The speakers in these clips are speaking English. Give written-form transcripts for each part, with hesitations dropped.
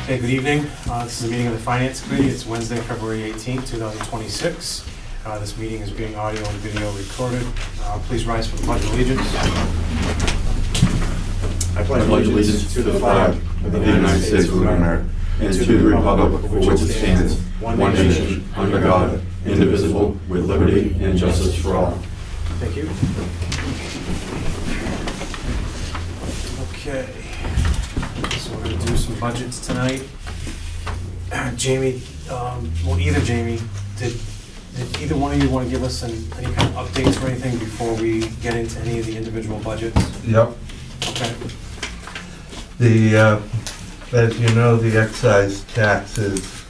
Okay, good evening. This is a meeting of the Finance Committee. It's Wednesday, February 18th, 2026. This meeting is being audio and video recorded. Please rise for the Pledge of Allegiance. I pledge allegiance to the flag of the United States of America and to the republic for which it stands, one nation, under God, indivisible, with liberty and justice for all. Thank you. Okay. So we're going to do some budgets tonight. Jamie, either Jamie, did either one of you want to give us any kind of updates or anything before we get into any of the individual budgets? Yep. Okay. As you know, the excise taxes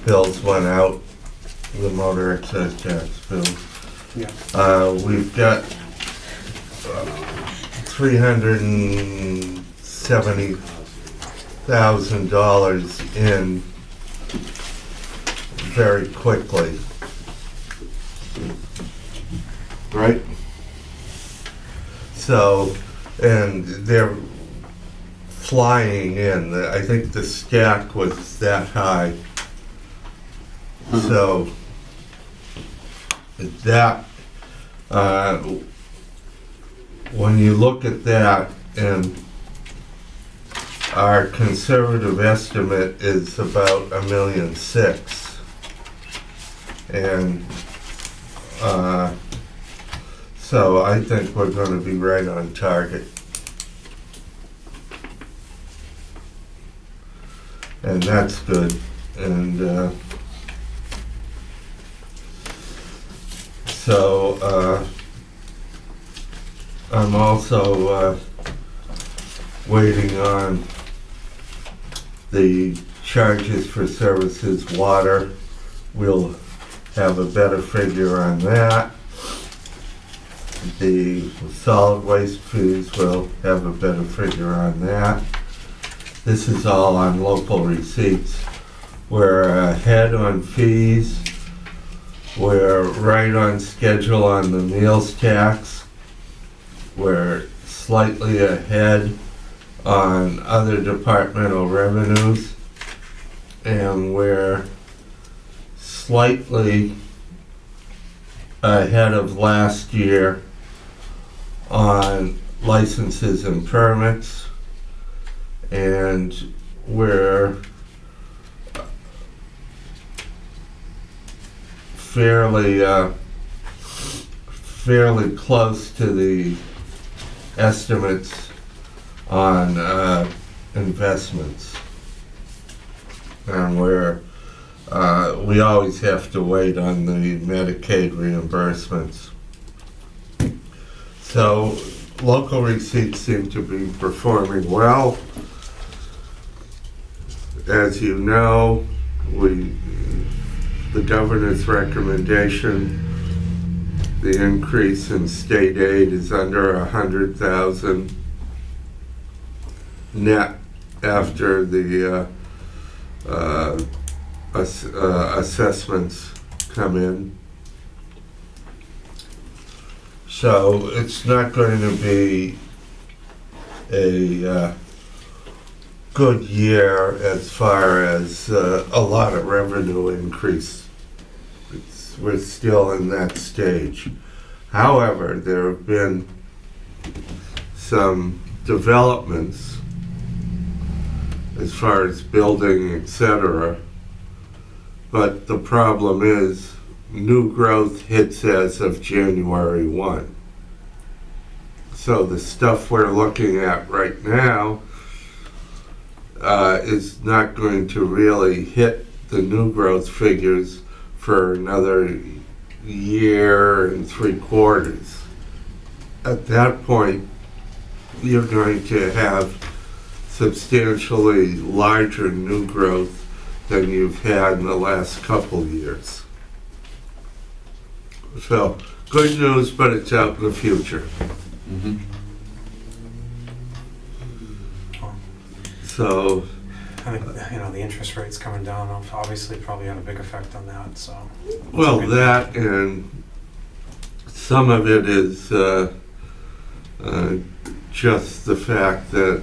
bills went out, the motor excise tax bill. Yeah. We've got $370,000 in very quickly. Right? So, and they're flying in. I think the stack was that high. So, that, when you look at that, and our conservative estimate is about $1.6 million. And so I think we're going to be right on target. And that's good. And so I'm also waiting on the charges for services water. We'll have a better figure on that. The solid waste fees will have a better figure on that. This is all on local receipts. We're ahead on fees. We're right on schedule on the meals tax. We're slightly ahead on other departmental revenues. And we're slightly ahead of last year on licenses and permits. And we're fairly close to the estimates on investments. And we always have to wait on the Medicaid reimbursements. So local receipts seem to be performing well. As you know, the governor's recommendation, the increase in state aid is under $100,000 net after the assessments come in. So it's not going to be a good year as far as a lot of revenue increase. We're still in that stage. However, there have been some developments as far as building, etc. But the problem is new growth hits as of January 1. So the stuff we're looking at right now is not going to really hit the new growth figures for another year and 3/4. At that point, you're going to have substantially larger new growth than you've had in the last couple years. So, good news, but it's out in the future. Mm-hmm. So, I think, the interest rates coming down obviously probably had a big effect on that, so. well, that and some of it is just the fact that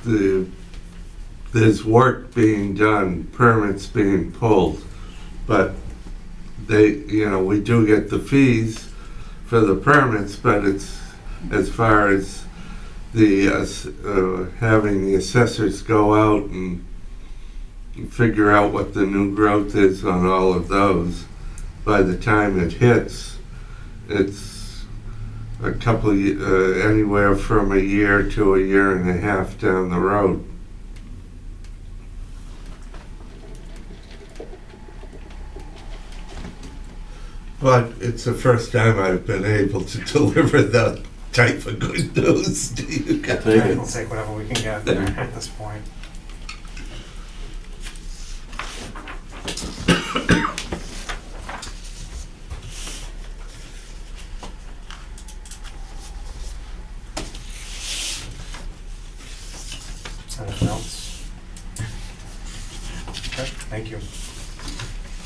the there's work being done, permits being pulled, but we do get the fees for the permits, but it's, as far as the, having the assessors go out and figure out what the new growth is on all of those, by the time it hits, it's a couple of, anywhere from a year to a year and a half down the road. But it's the first time I've been able to deliver that type of good news to you guys. Take it. We'll take whatever we can get at this point. Anything else? Okay, thank you.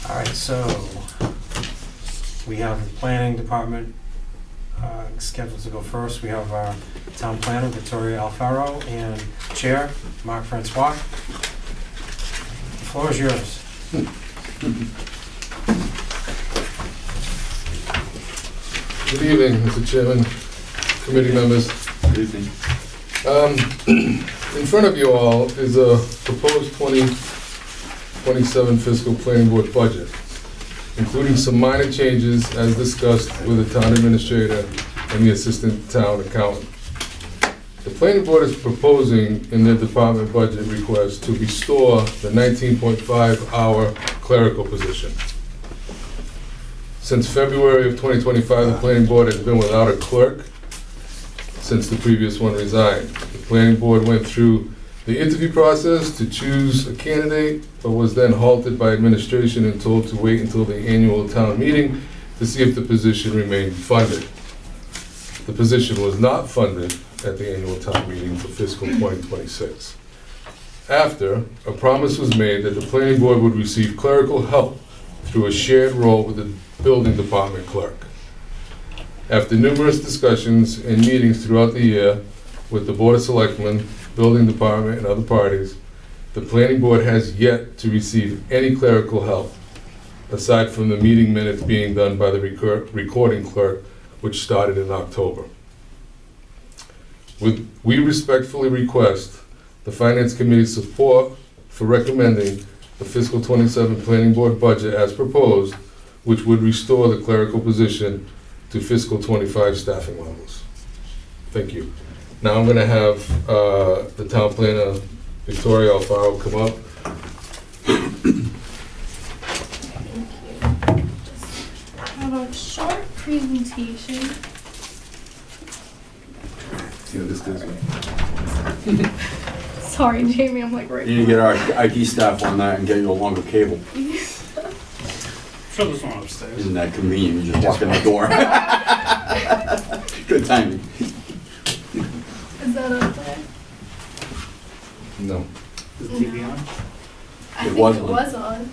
All right, so we have the planning department scheduled to go first. We have our town planner, Victoria Alfaro, and chair, Mark Francois. The floor is yours. Good evening, Mr. Chairman, committee members. Good evening. In front of you all is a proposed 2027 fiscal planning board budget, including some minor changes as discussed with the town administrator and the assistant town accountant. The planning board is proposing in their department budget request to restore the 19.5-hour clerical position. Since February of 2025, the planning board has been without a clerk since the previous one resigned. The planning board went through the interview process to choose a candidate, but was then halted by administration and told to wait until the annual town meeting to see if the position remained funded. The position was not funded at the annual town meeting for fiscal 2026. After, a promise was made that the planning board would receive clerical help through a shared role with the building department clerk. After numerous discussions and meetings throughout the year with the Board of Selectmen, Building Department, and other parties, the planning board has yet to receive any clerical help, aside from the meeting minutes being done by the recording clerk, which started in October. We respectfully request the Finance Committee's support for recommending the fiscal 27 planning board budget as proposed, which would restore the clerical position to fiscal 25 staffing levels. Thank you. Now I'm gonna have the town planner, Victoria Alfaro, come up. Just have a short presentation. Yeah, this goes. Sorry, Jamie, I'm like right. You need to get our IT staff on that and get you a longer cable. Sure, there's one upstairs. Isn't that convenient? You just walk in the door. Good timing. Is that up there? No. Is the TV on? I It think was it on. was on.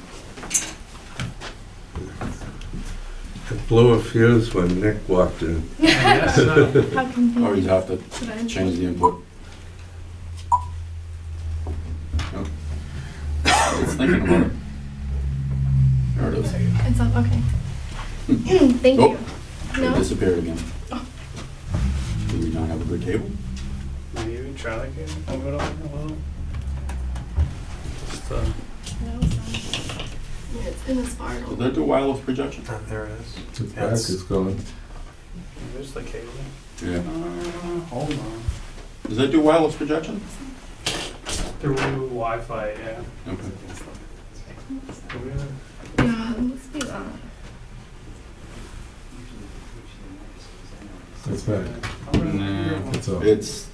It blew a fuse when Nick walked in. Yes. How Or you convenient. have to Should I change the input. Nope. It's thinking about it. There it is. It's up, okay. Thank Oh, you. It No? disappeared again. Oh. Do we not have a good table? Maybe try that again. Move it over a little. Just, No, it's not. Yeah, it's in the Did sparkle. that do wireless projection? there it is. The back is going. There's the cable. Yeah. Hold on. Does that do wireless projection? Through Wi-Fi, yeah. Okay. Yeah, it must be that. It's back. Nah, It's up. it's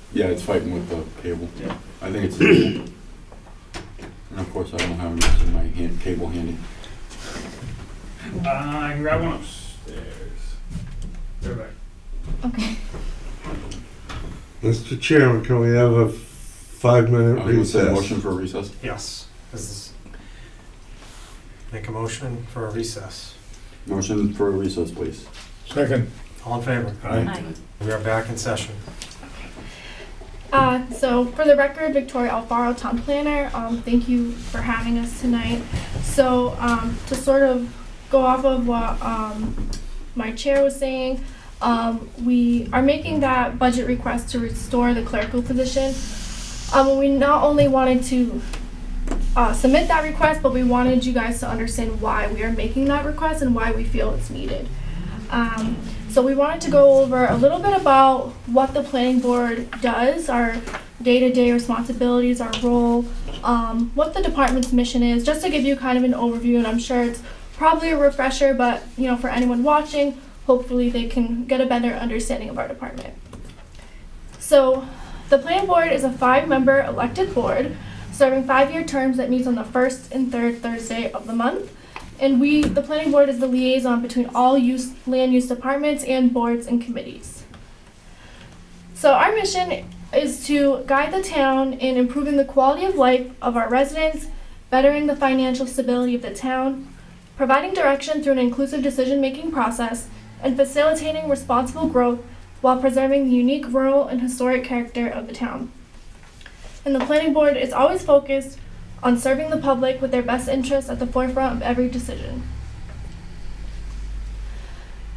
fighting with the cable. Yeah. I think it's the cable. And of course, I don't have my cable handy. I can grab one upstairs. Go back. Okay. Mr. Chairman, can we have a 5-minute I was gonna say recess? motion for a recess. Yes. Make a motion for a recess. Motion for a recess, please. Second. All in favor? Aye. We are back in session. So for the record, Victoria Alfaro, Town Planner, thank you for having us tonight. So to sort of go off of what my chair was saying, we are making that budget request to restore the clerical position. We not only wanted to submit that request, but we wanted you guys to understand why we are making that request and why we feel it's needed. So we wanted to go over a little bit about what the planning board does, our day-to-day responsibilities, our role, what the department's mission is, just to give you kind of an overview, and I'm sure it's probably a refresher, but you know, for anyone watching, hopefully they can get a better understanding of our department. So the planning board is a 5-member elected board serving 5-year terms that meets on the first and third Thursday of the month. And the planning board is the liaison between all land use departments and boards and committees. So our mission is to guide the town in improving the quality of life of our residents, bettering the financial stability of the town, providing direction through an inclusive decision-making process, and facilitating responsible growth while preserving the unique rural and historic character of the town. And the planning board is always focused on serving the public with their best interests at the forefront of every decision.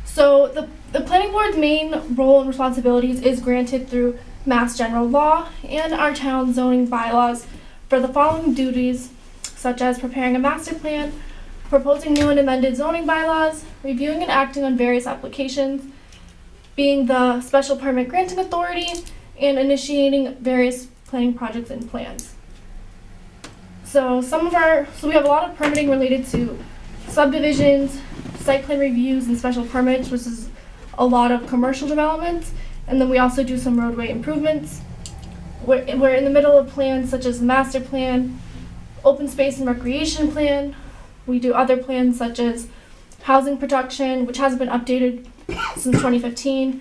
So the planning board's main role and responsibilities is granted through Mass General Law and our town zoning bylaws for the following duties, such as preparing a master plan, proposing new and amended zoning bylaws, reviewing and acting on various applications, being the special permit granting authority, and initiating various planning projects and plans. So we have a lot of permitting related to subdivisions, site plan reviews, and special permits, which is a lot of commercial developments. And then we also do some roadway improvements. We're in the middle of plans such as the master plan, open space and recreation plan. We do other plans such as housing production, which hasn't been updated since 2015.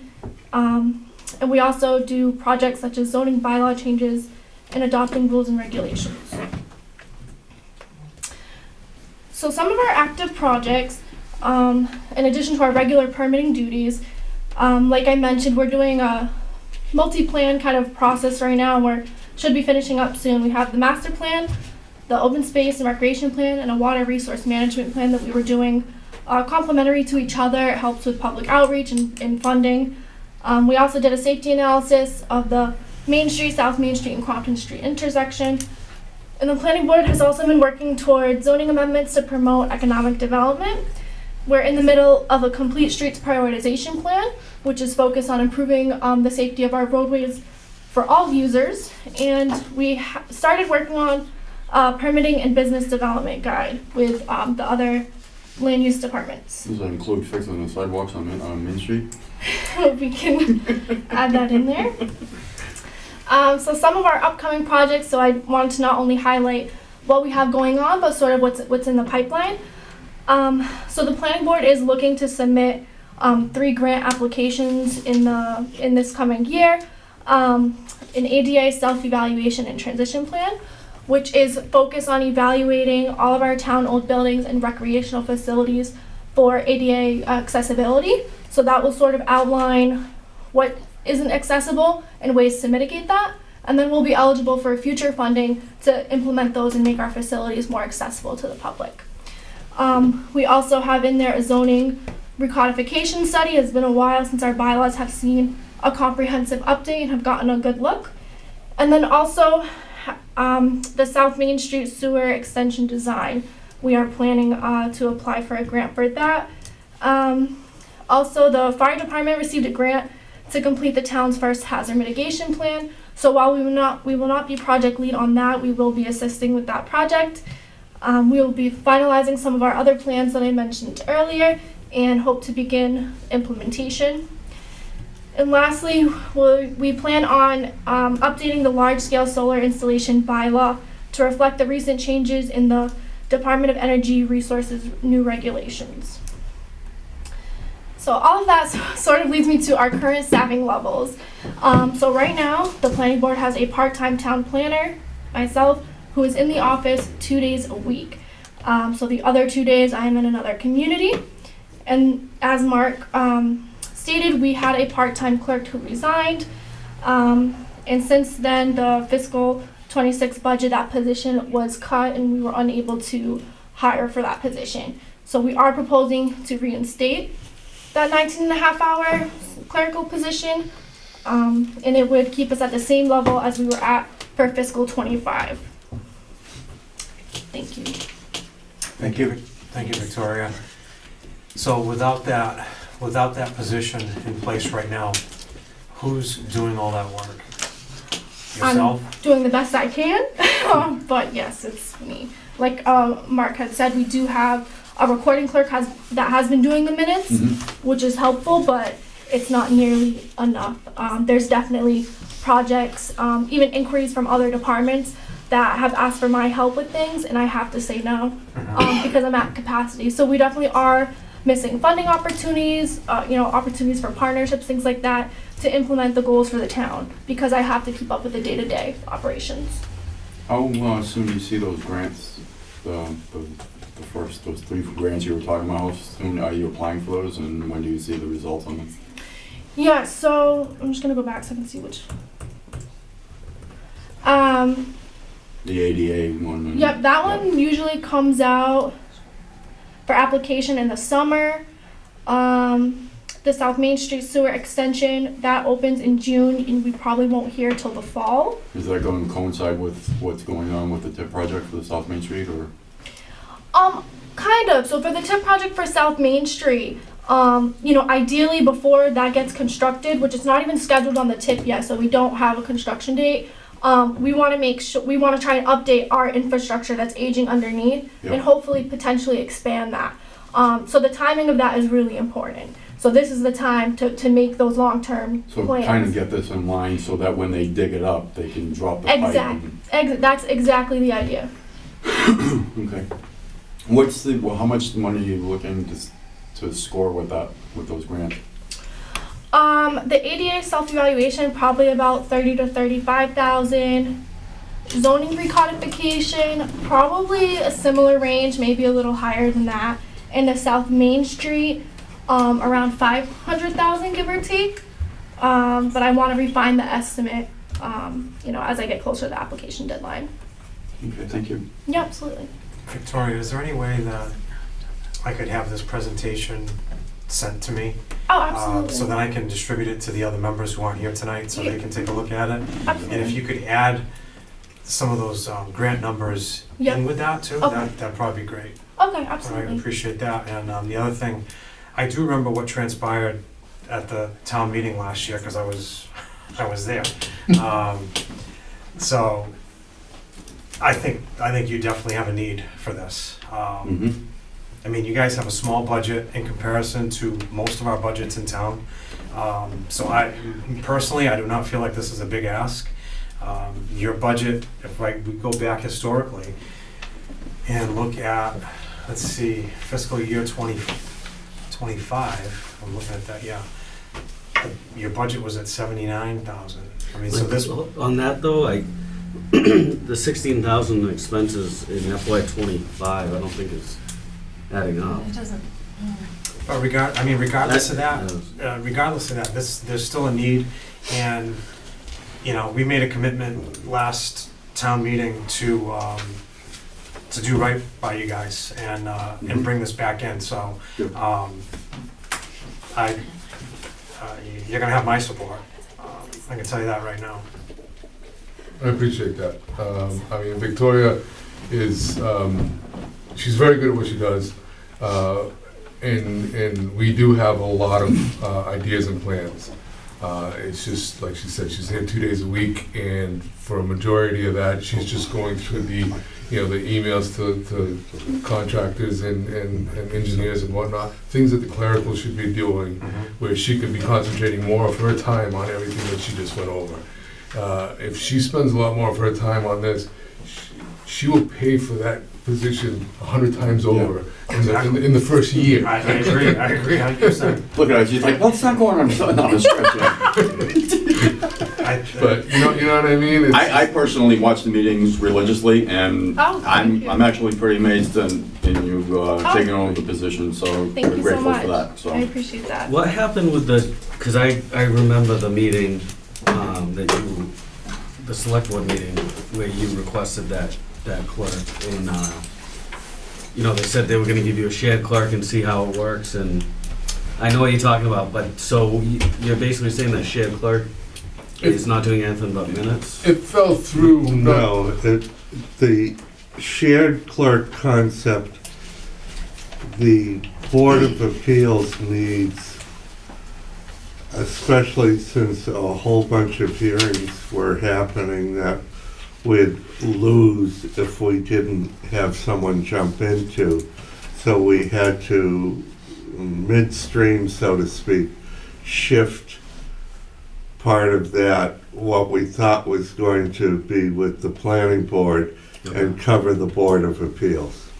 And we also do projects such as zoning bylaw changes and adopting rules and regulations. So some of our active projects, in addition to our regular permitting duties, like I mentioned, we're doing a multi-plan kind of process right now, and we should be finishing up soon. We have the master plan, the open space and recreation plan, and a water resource management plan that we were doing complementary to each other. It helps with public outreach and funding. We also did a safety analysis of the Main Street, South Main Street, and Crompton Street intersection. And the planning board has also been working towards zoning amendments to promote economic development. We're in the middle of a complete streets prioritization plan, which is focused on improving the safety of our roadways for all users. And we started working on permitting and business development guide with the other land use departments. Does that include fixing the sidewalks on Main Street? We can add that in there. So some of our upcoming projects, so I wanted to not only highlight what we have going on, but sort of what's in the pipeline. So the planning board is looking to submit 3 grant applications in this coming year. An ADA self-evaluation and transition plan, which is focused on evaluating all of our town old buildings and recreational facilities for ADA accessibility. So that will sort of outline what isn't accessible and ways to mitigate that. And then we'll be eligible for future funding to implement those and make our facilities more accessible to the public. We also have in there a zoning recodification study. It's been a while since our bylaws have seen a comprehensive update and have gotten a good look. And then also the South Main Street sewer extension design. We are planning to apply for a grant for that. Also, the fire department received a grant to complete the town's first hazard mitigation plan. So while we will not be project lead on that, we will be assisting with that project. We will be finalizing some of our other plans that I mentioned earlier and hope to begin implementation. And lastly, we plan on updating the large-scale solar installation bylaw to reflect the recent changes in the Department of Energy Resources new regulations. So all of that sort of leads me to our current staffing levels. So right now, the planning board has a part-time town planner, myself, who is in the office 2 days a week. So the other 2 days I am in another community. And as Mark stated, we had a part-time clerk who resigned. And since then, the fiscal 26 budget, that position was cut and we were unable to hire for that position. So we are proposing to reinstate that 19.5-hour clerical position, and it would keep us at the same level as we were at for fiscal 25. Thank you. Thank you, Victoria. So without that position in place right now, who's doing all that work? Yourself? I'm doing the best I can, but yes, it's me. Like Mark had said, we do have a recording clerk that has been doing the minutes, which is helpful, but it's not nearly enough. There's definitely projects, even inquiries from other departments that have asked for my help with things, and I have to say no because I'm at capacity. So we definitely are missing funding opportunities, opportunities for partnerships, things like that, to implement the goals for the town, because I have to keep up with the day-to-day operations. How soon do you see those grants, those 3 grants you were talking about, how soon are you applying for those, and when do you see the results on them? Yeah, so I'm just gonna go back so I can see which. The ADA one? Yep, that one usually comes out for application in the summer. The South Main Street Sewer Extension, that opens in June, and we probably won't hear till the fall. Is that going to coincide with what's going on with the TIP project for the South Main Street, or? Kind of. So for the TIP project for South Main Street, ideally before that gets constructed, which is not even scheduled on the TIP yet, so we don't have a construction date. We want to try and update our infrastructure that's aging underneath, and hopefully potentially expand that. So the timing of that is really important. So this is the time to make those long-term So plans. kind of get this in line so that when they dig it up, they can drop the pipe. That's exactly the idea. Okay. How much money are you looking to score with those grants? The ADA self-evaluation, probably about 30 to 35,000. Zoning recodification, probably a similar range, maybe a little higher than that. And the South Main Street, around 500,000, give or take. But I want to refine the estimate, as I get closer to the application deadline. Okay, thank you. Yeah, absolutely. Victoria, is there any way that I could have this presentation sent to me? Oh, absolutely. So that I can distribute it to the other members who aren't here tonight, so they can take a look at it? Absolutely. And if you could add some of those grant numbers in with that too, Okay. that'd probably be great. Okay, I absolutely. appreciate that. And the other thing, I do remember what transpired at the town meeting last year, because I was there. So I think you definitely have a need for this. I mean, you guys have a small budget in comparison to most of our budgets in town. So I personally do not feel like this is a big ask. Your budget, if we go back historically and look at, let's see, fiscal year 2025, I'm looking at that, yeah. Your budget was at 79,000. I mean, so this, On that though, the 16,000 expenses in FY '25, I don't think is adding up. It doesn't. regardless of that, there's still a need, and we made a commitment last town meeting to do right by you guys and bring this back in. So you're gonna have my support. I can tell you that right now. I appreciate that. Victoria is, she's very good at what she does. And we do have a lot of ideas and plans. It's just, like she said, she's here 2 days a week, and for a majority of that, she's just going through the emails to contractors and engineers and whatnot, things that the clerical should be doing, where she could be concentrating more of her time on everything that she just went over. If she spends a lot more of her time on this, she will pay for that position 100 times over in the first year. I agree 100%. Look at her, she's like, what's not going on the stretch yet? But you know what I mean? I personally watch the meetings religiously, and thank you. I'm actually pretty amazed in you taking over the position, so Thank we're you so grateful much. for that. So. I appreciate that. What happened with because I remember the meeting that you the select board meeting where you requested that clerk and, they said they were gonna give you a shared clerk and see how it works, and I know what you're talking about, but so you're basically saying that shared clerk is not doing anything but minutes? It fell through. No, the shared clerk concept, the Board of Appeals needs, especially since a whole bunch of hearings were happening that we'd lose if we didn't have someone jump into. So we had to, midstream, so to speak, shift part of that, what we thought was going to be with the planning board, and cover the Board of Appeals.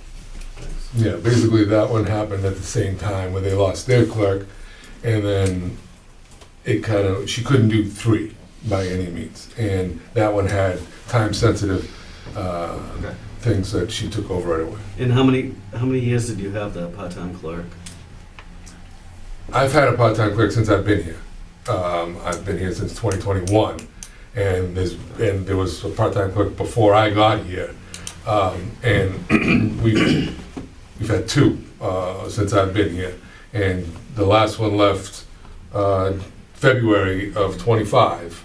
Yeah, basically that one happened at the same time where they lost their clerk, and then she couldn't do 3 by any means. And that one had time-sensitive things that she took over right away. And how many years did you have that part-time clerk? I've had a part-time clerk since I've been here. I've been here since 2021, and there was a part-time clerk before I got here. And we've had 2 since I've been here, and the last one left February of '25.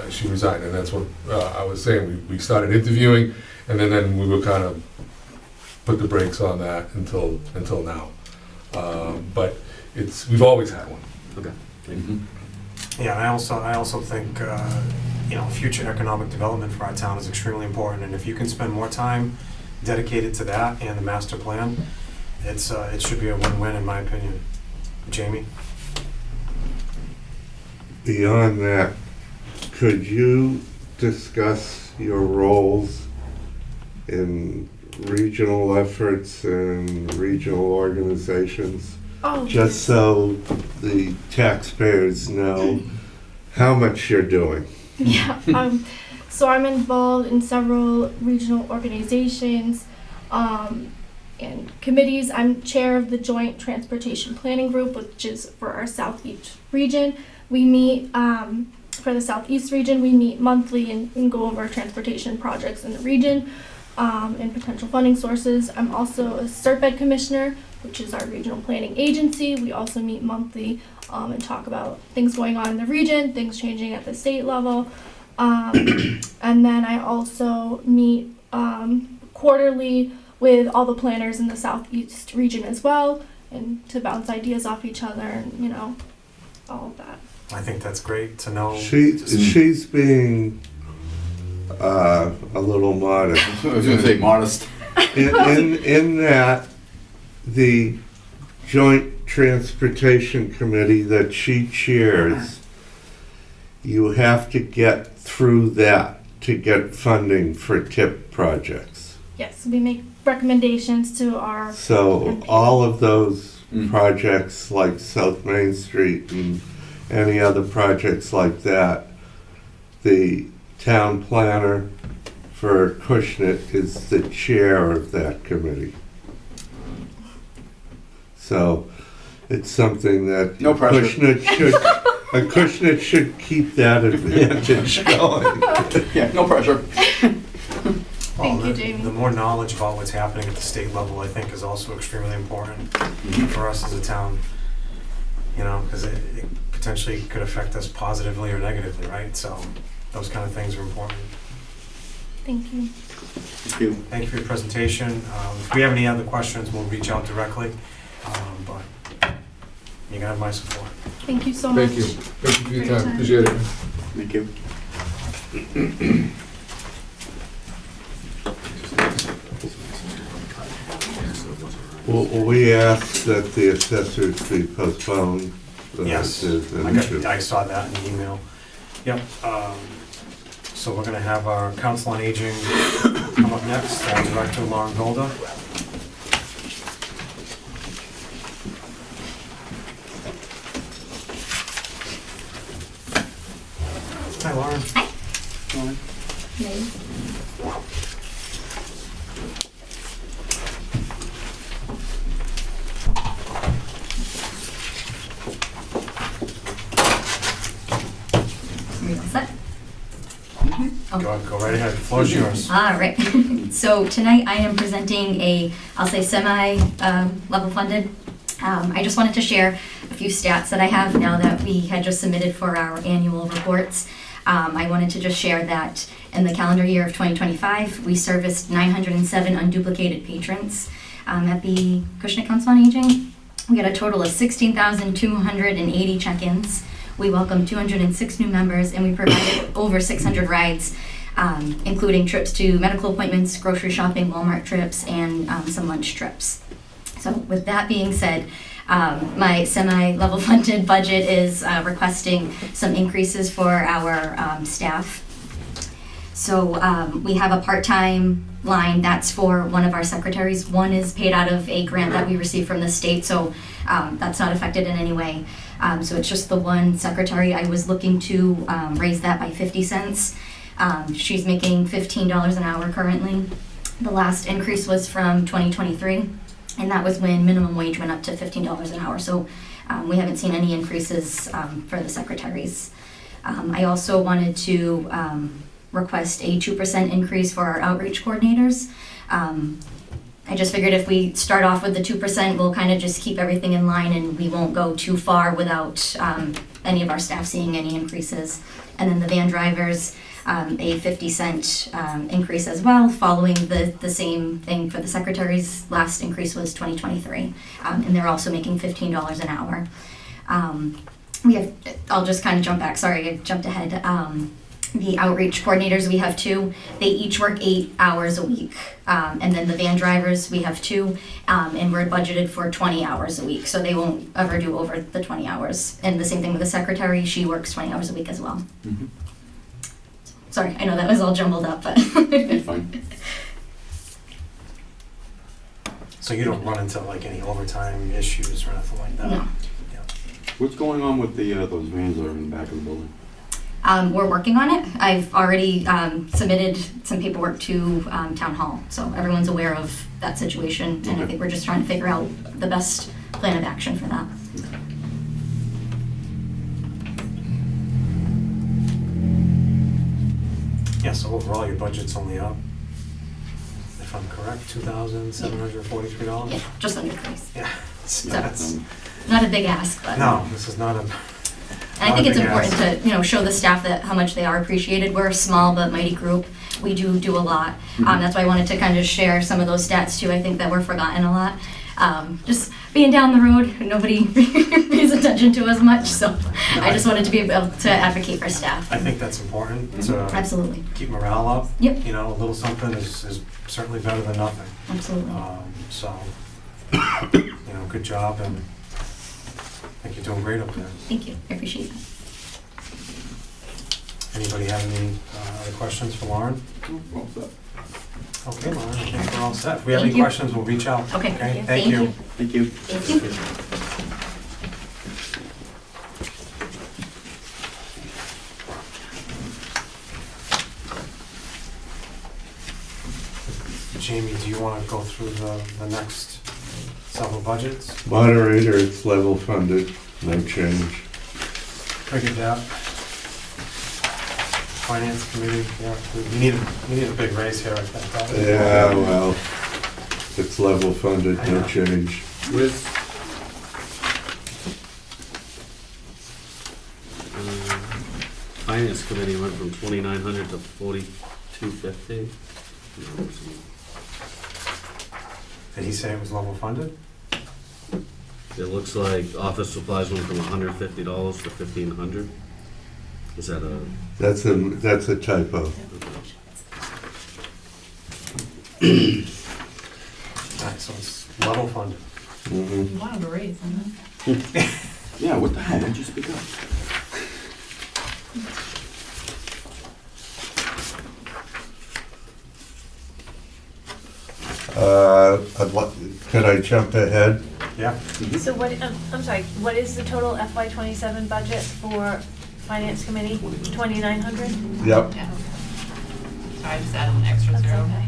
She resigned, and that's what I was saying. We started interviewing, and then we were kind of put the brakes on that until now. But we've always had one. Okay. Yeah, and I also think, future economic development for our town is extremely important, and if you can spend more time dedicated to that and the master plan, it should be a win-win in my opinion. Jamie? Beyond that, could you discuss your roles in regional efforts and regional organizations? Oh, Just so the taxpayers know how much you're doing. yeah. So I'm involved in several regional organizations and committees. I'm chair of the Joint Transportation Planning Group, which is for our Southeast region. We meet for the Southeast region. We meet monthly and go over transportation projects in the region and potential funding sources. I'm also a CERPED commissioner, which is our regional planning agency. We also meet monthly and talk about things going on in the region, things changing at the state level. And then I also meet quarterly with all the planners in the Southeast region as well, and to bounce ideas off each other and, all of that. I think that's great to know. She's being a little modest. I was gonna say modest. In that, the Joint Transportation Committee that she chairs, you have to get through that to get funding for TIP projects. Yes, we make recommendations to our So MP. all of those projects like South Main Street and any other projects like that, the town planner for Acushnet is the chair of that committee. So it's something that No pressure. Acushnet should keep that advantage going. Yeah, no pressure. Thank you, Jamie. The more knowledge about what's happening at the state level, I think, is also extremely important for us as a town. Because it potentially could affect us positively or negatively, right? So those kind of things are important. Thank you. Thank you. Thank you for your presentation. If we have any other questions, we'll reach out directly. But you can have my support. Thank you so much. Thank you. Thank you for your For your time. time. Appreciate it. Thank you. Well, we asked that the assessors be postponed. Yes, I saw that in the email. Yep. So we're gonna have our Council on Aging come up next, Director Lauren Golda. Hi, Lauren. Are you all set? Go right ahead, the floor's yours. All right. So tonight I am presenting I'll say semi-level funded. I just wanted to share a few stats that I have now that we had just submitted for our annual reports. I wanted to just share that in the calendar year of 2025, we serviced 907 unduplicated patrons at the Acushnet Council on Aging. We had a total of 16,280 check-ins. We welcomed 206 new members, and we provided over 600 rides, including trips to medical appointments, grocery shopping, Walmart trips, and some lunch trips. So with that being said, my semi-level funded budget is requesting some increases for our staff. So we have a part-time line that's for one of our secretaries. One is paid out of a grant that we received from the state, so that's not affected in any way. So it's just the one secretary. I was looking to raise that by 50 cents. She's making $15 an hour currently. The last increase was from 2023, and that was when minimum wage went up to $15 an hour. So we haven't seen any increases for the secretaries. I also wanted to request a 2% increase for our outreach coordinators. I just figured if we start off with the 2%, we'll kind of just keep everything in line and we won't go too far without any of our staff seeing any increases. And then the van drivers, a 50-cent increase as well, following the same thing for the secretaries. Last increase was 2023, and they're also making $15 an hour. I'll just kind of jump back, sorry, I jumped ahead. The outreach coordinators, we have 2. They each work 8 hours a week. And then the van drivers, we have 2, and we're budgeted for 20 hours a week. So they won't ever do over the 20 hours. And the same thing with the secretary, she works 20 hours a week as well. Mhm. Sorry, I know that was all jumbled up, but. It's fine. So you don't run into like any overtime issues or anything like that? No. What's going on with those vans that are in the back of the building? We're working on it. I've already submitted some paperwork to Town Hall, so everyone's aware of that situation, and I think we're just trying to figure out the best plan of action for that. Yeah, so overall, your budget's only up, if I'm correct, $2,743? Yeah, just an increase. Yeah. So That's- it's not a big ask, but. No, this is not a, And I think it's Not a big important to, show the staff that how much they are appreciated. We're a small but mighty group. We do a lot. That's why I wanted to kind of share some of those stats too. I think that we're forgotten a lot. Just being down the road, nobody pays attention to us much. So I just wanted to be able to advocate for staff. I think that's important to Absolutely. keep morale up. Yep. You know, a little something is certainly better than nothing. Absolutely. So, good job, and I think you're doing great up there. Thank you. I appreciate that. Anybody have any other questions for Lauren? Well said. Okay, Lauren, I think we're all set. If we have Thank any you. questions, we'll reach out. Okay. Thank you. Thank you. Thank you. Jamie, do you want to go through the next several budgets? Moderator, it's level funded, no change. Figured that. Finance committee, yeah, we need a big raise here, I think. right? Yeah, well, it's level funded, I no know. change. With Finance Committee went from 2,900 to 4,250. Did he say it was level funded? It looks like office supplies went from $150 to $1,500. Is that a? That's a typo. Alright, so it's level funded. Mhm. You wanted a raise, huh? Yeah, what the hell? Why'd you speak up? Could I jump ahead? Yeah, So what, I'm sorry, what is the total FY '27 budget for Finance Committee? 2,900? Yep. Yeah. Sorry, I just added an extra That's zero. okay.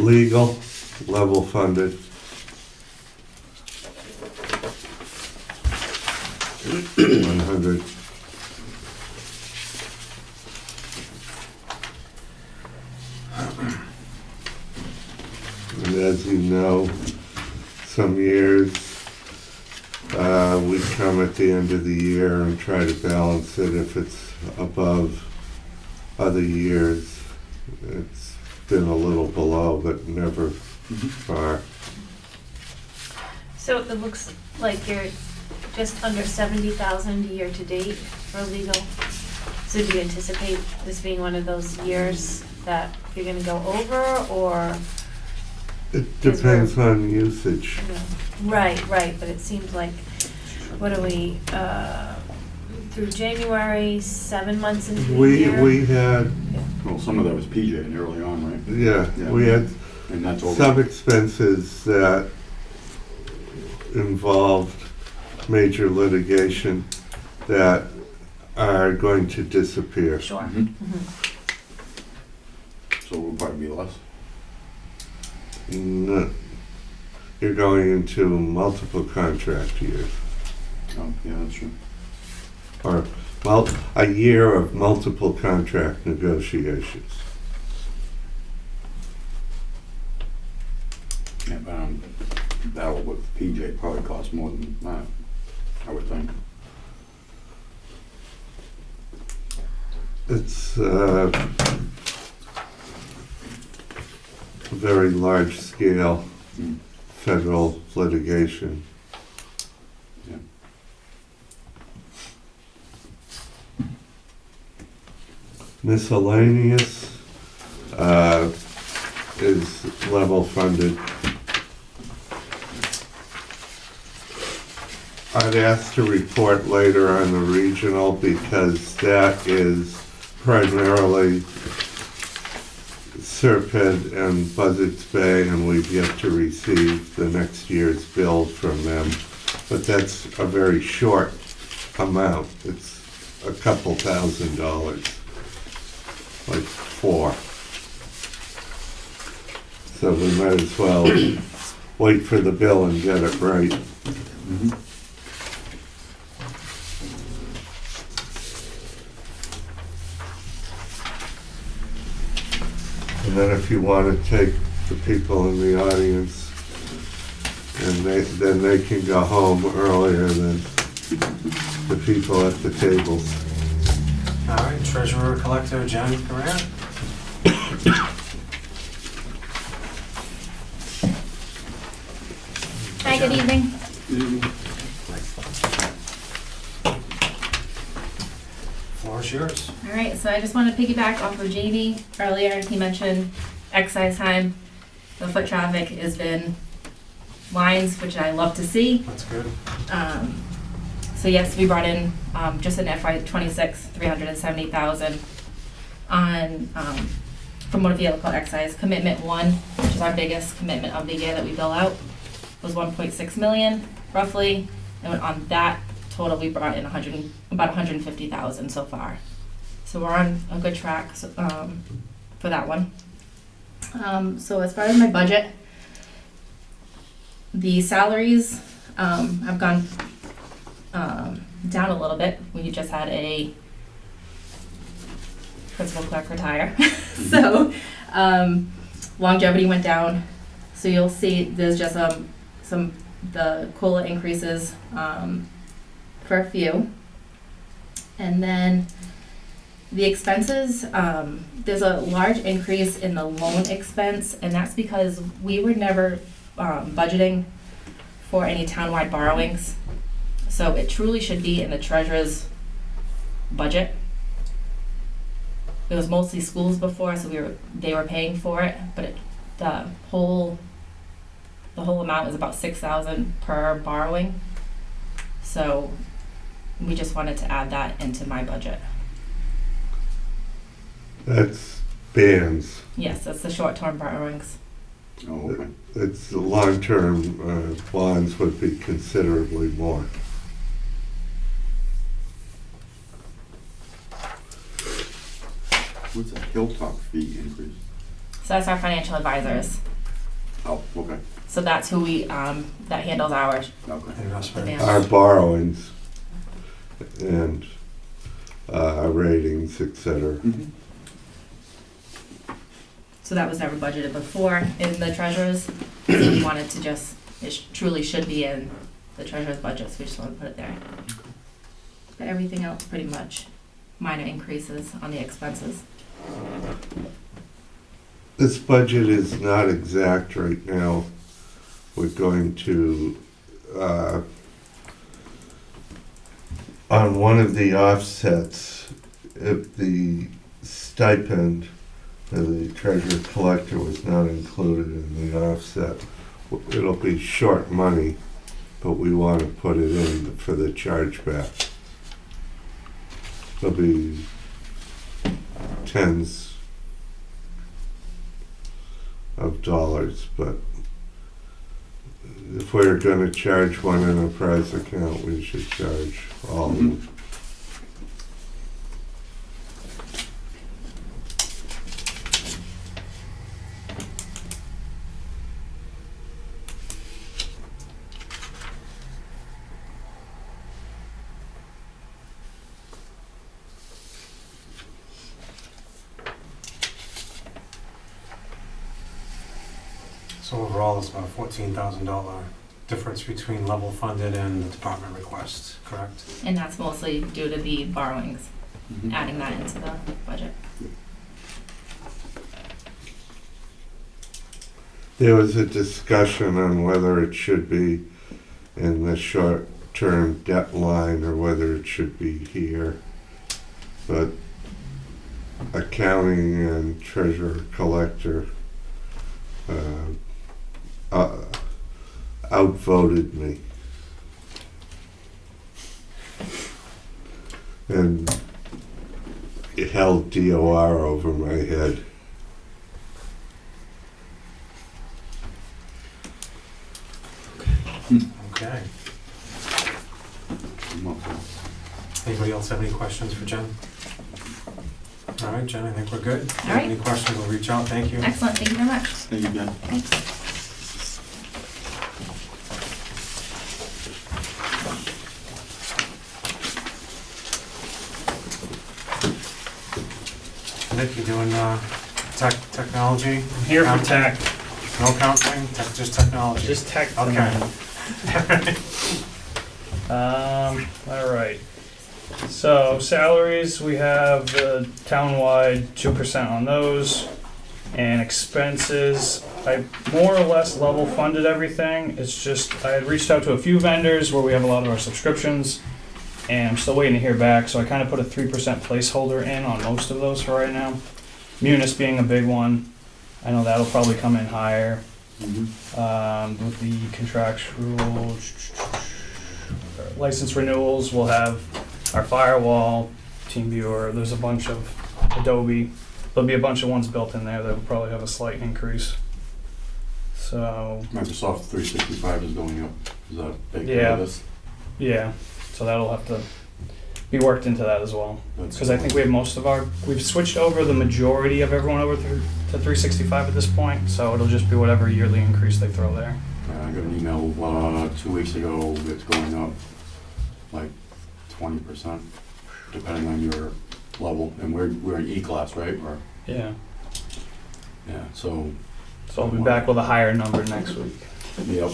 Legal, level funded. $100. And as you know, some years, we come at the end of the year and try to balance it if it's above other years. It's been a little below, but never far. So it looks like you're just under 70,000 year to date for legal. So do you anticipate this being one of those years that you're gonna go over, or? It depends on usage. you know? Right, but it seems like, what are we, through January, 7 months into the year? We had, Well, some of that was PJ and early on, right? yeah, Yeah. we had And that's over. some expenses that involved major litigation that are going to disappear. Sure. Mhm. Mhm. So it will probably be less. No, you're going into multiple contract years, Oh, yeah, that's true. or a year of multiple contract negotiations. Yeah, but battle with PJ probably costs more than that, I would think. It's very large scale Mm. federal litigation. Yeah. Miscellaneous is level funded. I'd ask to report later on the regional because that is primarily Serpent and Buzzards Bay, and we've yet to receive the next year's bill from them. But that's a very short amount. It's a couple $1,000, like 4. So we might as well wait for the bill and get it right. Mm-hmm. And then if you want to take the people in the audience, and then they can go home earlier than the people at the tables. All right, Treasurer Collector Jen Correa. Hi, good evening. Floor is yours. All right, so I just want to piggyback off of Jamie earlier. He mentioned exercise time. The foot traffic has been lines, which I love to see. That's good. So yes, we brought in, just in FY '26, 370,000 on, for motor vehicle excise. Commitment 1, which is our biggest commitment of the year that we bill out, was 1.6 million roughly. And on that total, we brought in about 150,000 so far. So we're on a good track, for that one. So as far as my budget, the salaries, have gone, down a little bit. We just had a principal clerk retire. So, longevity went down. So you'll see there's just, the COLA increases, for a few. And then the expenses, there's a large increase in the loan expense, and that's because we were never budgeting for any townwide borrowings. So it truly should be in the treasurer's budget. It was mostly schools before, so they were paying for it, but the whole amount is about 6,000 per borrowing. So we just wanted to add that into my budget. That's bands. Yes, that's the short-term borrowings. Oh, okay. It's long-term bonds would be considerably more. What's a hilltop fee increase? So that's our financial advisors. Oh, okay, So that's who we, that handles our okay. Investment. demand. Our borrowings and our ratings, etc. Mhm. So that was never budgeted before in the treasurer's. So we wanted to just, truly should be in the treasurer's budget, so we just want to put it there. But everything else, pretty much minor increases on the expenses. This budget is not exact right now. We're going to, on one of the offsets, if the stipend of the treasurer collector was not included in the offset, it'll be short money, but we want to put it in for the chargeback. It'll be tens of dollars, but if we're gonna charge one enterprise account, we should charge all of them. So overall, it's about a $14,000 difference between level funded and the department request, correct? And that's mostly due to the borrowings, Mhm. adding that into the budget. There was a discussion on whether it should be in the short-term debt line or whether it should be here. But accounting and treasurer collector outvoted me. And it held DOR over my head. Okay. I'm up for Anybody else have any questions for Jen? All right, Jen, I think we're good. If you have right. Any questions, we'll reach out. Thank you. Excellent, thank you very much. it. Thank you, Jen. Thanks. Nick, you doing technology? I'm here for tech, No counseling, just technology? just tech. Okay. All right. So salaries, we have the townwide 2% on those. And expenses, I more or less level funded everything. It's just, I had reached out to a few vendors where we have a lot of our subscriptions. And I'm still waiting to hear back, so I kind of put a 3% placeholder in on most of those for right now. Munis being a big one. I know that'll probably come in higher. With the contractual license renewals, we'll have our firewall, TeamViewer, there's a bunch of Adobe. There'll be a bunch of ones built in there that will probably have a slight increase. So, Microsoft 365 is going up. Is that a big part Yeah. of this? yeah, so that'll have to be worked into that as well. Because I think we have we've switched over the majority of everyone over to 365 at this point, so it'll just be whatever yearly increase they throw there. I got an email 2 weeks ago, it's going up like 20%, depending on your level. And we're in E-class, right? Or, Yeah, yeah, so, so I'll be back with a higher number next week. yep.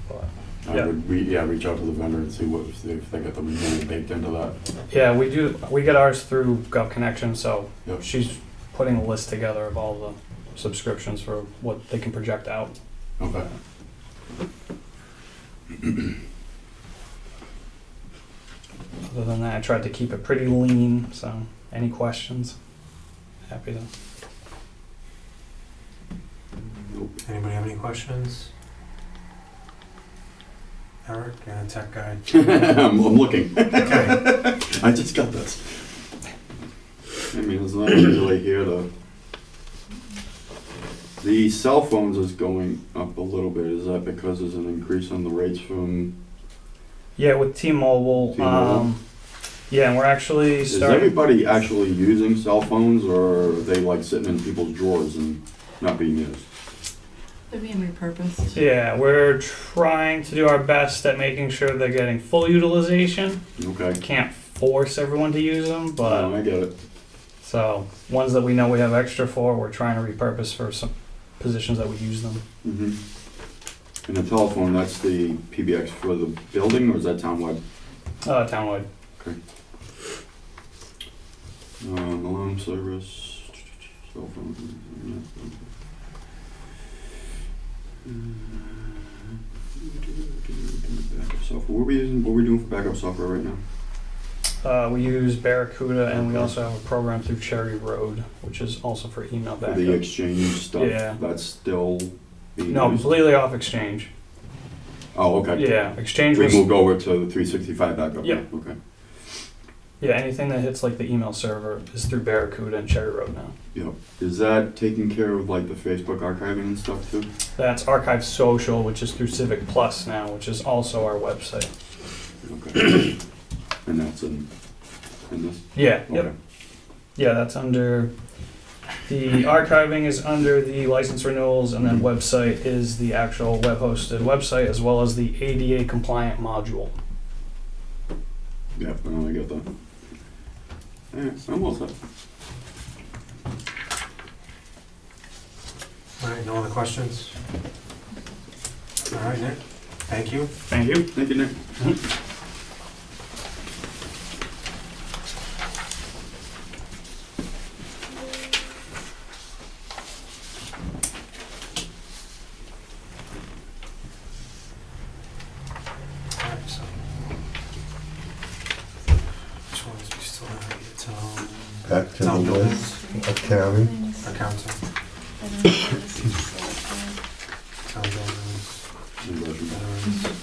But, I Yeah. would reach out to the vendor and see if they got the renewal baked into that. yeah, we get ours through GovConnection, so Yep. she's putting a list together of all the subscriptions for what they can project out. Okay. Other than that, I tried to keep it pretty lean, so any questions? Happy to. Nope. Anybody have any questions? Eric, you're a tech guy. I'm looking. Okay. I just got this. I mean, there's nothing really here to. The cell phones is going up a little bit. Is that because there's an increase on the rates from? Yeah, with T-Mobile, T-Mobile. yeah, and we're actually Is starting. everybody actually using cell phones, or are they like sitting in people's drawers and? not being used. They're being repurposed. Yeah, we're trying to do our best at making sure they're getting full utilization. Okay. Can't force everyone to use them, but I get it. so ones that we know we have extra for, we're trying to repurpose for some positions that we use them. Mm-hmm. And the telephone, that's the PBX for the building, or is that townwide? Townwide. Alarm service, cell phone. Backup software. What are we using? What are we doing for backup software right now? We use Barracuda, and we also have a program through Cherry Road, which is also for email For backup. the exchange stuff. Yeah. That's still being No, used? completely off Exchange. Oh, okay. Yeah, Exchange We was, moved over to the 365 backup. Yeah. Okay. yeah, anything that hits like the email server is through Barracuda and Cherry Road now. Yep. Is that taking care of like the Facebook archiving and stuff too? That's Archive Social, which is through Civic Plus now, which is also our website. Okay. And that's in this? Yeah, Okay. yep. Yeah, that's under, the archiving is under the license renewals, and then website is the actual web-hosted website, as well as the ADA compliant module. Yep, I get that. Alright, I'm all set. All right, no other questions? All right, Nick, thank you. Thank you. Thank you, Nick. All right, so. Which ones we still have? Town, Back to the town buildings, list, accounting. accounting, town buildings, veterans.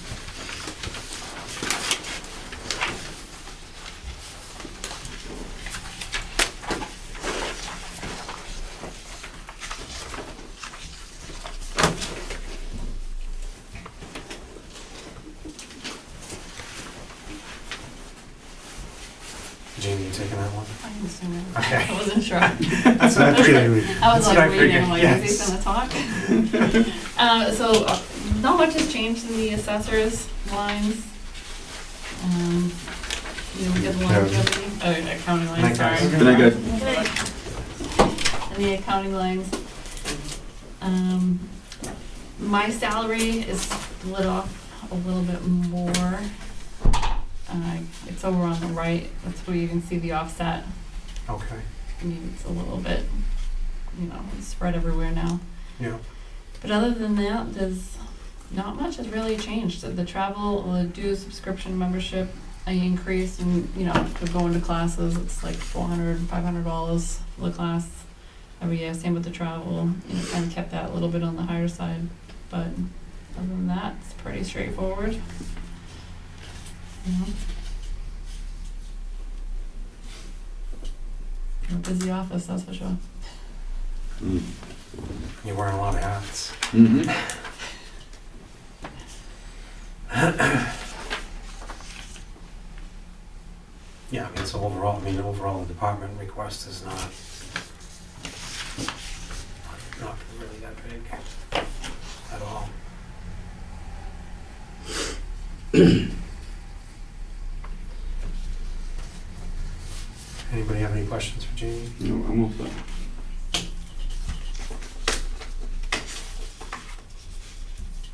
Jamie, you taking that one? I'm assuming. Okay. I wasn't sure. That's what I figured. I was That's what I like waiting, figured, I'm like, yes. is he gonna talk? Not much has changed in the assessors lines. We get the longevity, accounting Night, lines, guys. sorry. Good night, guys. And the accounting lines. My salary is split off a little bit more. It's over on the right, that's where you can see the offset. Okay, I mean, it's a little bit, it's spread everywhere now. yeah. But other than that, there's not much has really changed. The travel, the dues, subscription, membership, I increased, and for going to classes, it's like $400, $500 for the class every year. Same with the travel, kind of kept that a little bit on the higher side. But other than that, it's pretty straightforward. A busy office, that's for sure. Mm. You're wearing a lot of hats. Mm-hmm. Yeah, I mean, so overall, the department request is not really that big at all. Anybody have any questions for Jamie? No, I'm all set.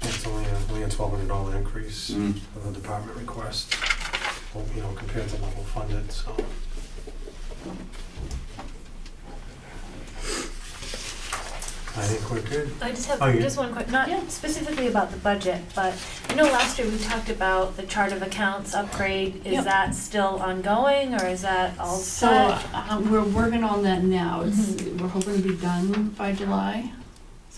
It's only a $1,200 increase Mm. for the department request, well, compared to level funded, so. I think we're good. I just have Oh, yeah. just one quick, not specifically about the budget, but last year we talked about the chart of accounts upgrade. Is Yep. that still ongoing, or is that all So set? we're working on that now. We're hoping to be done by July.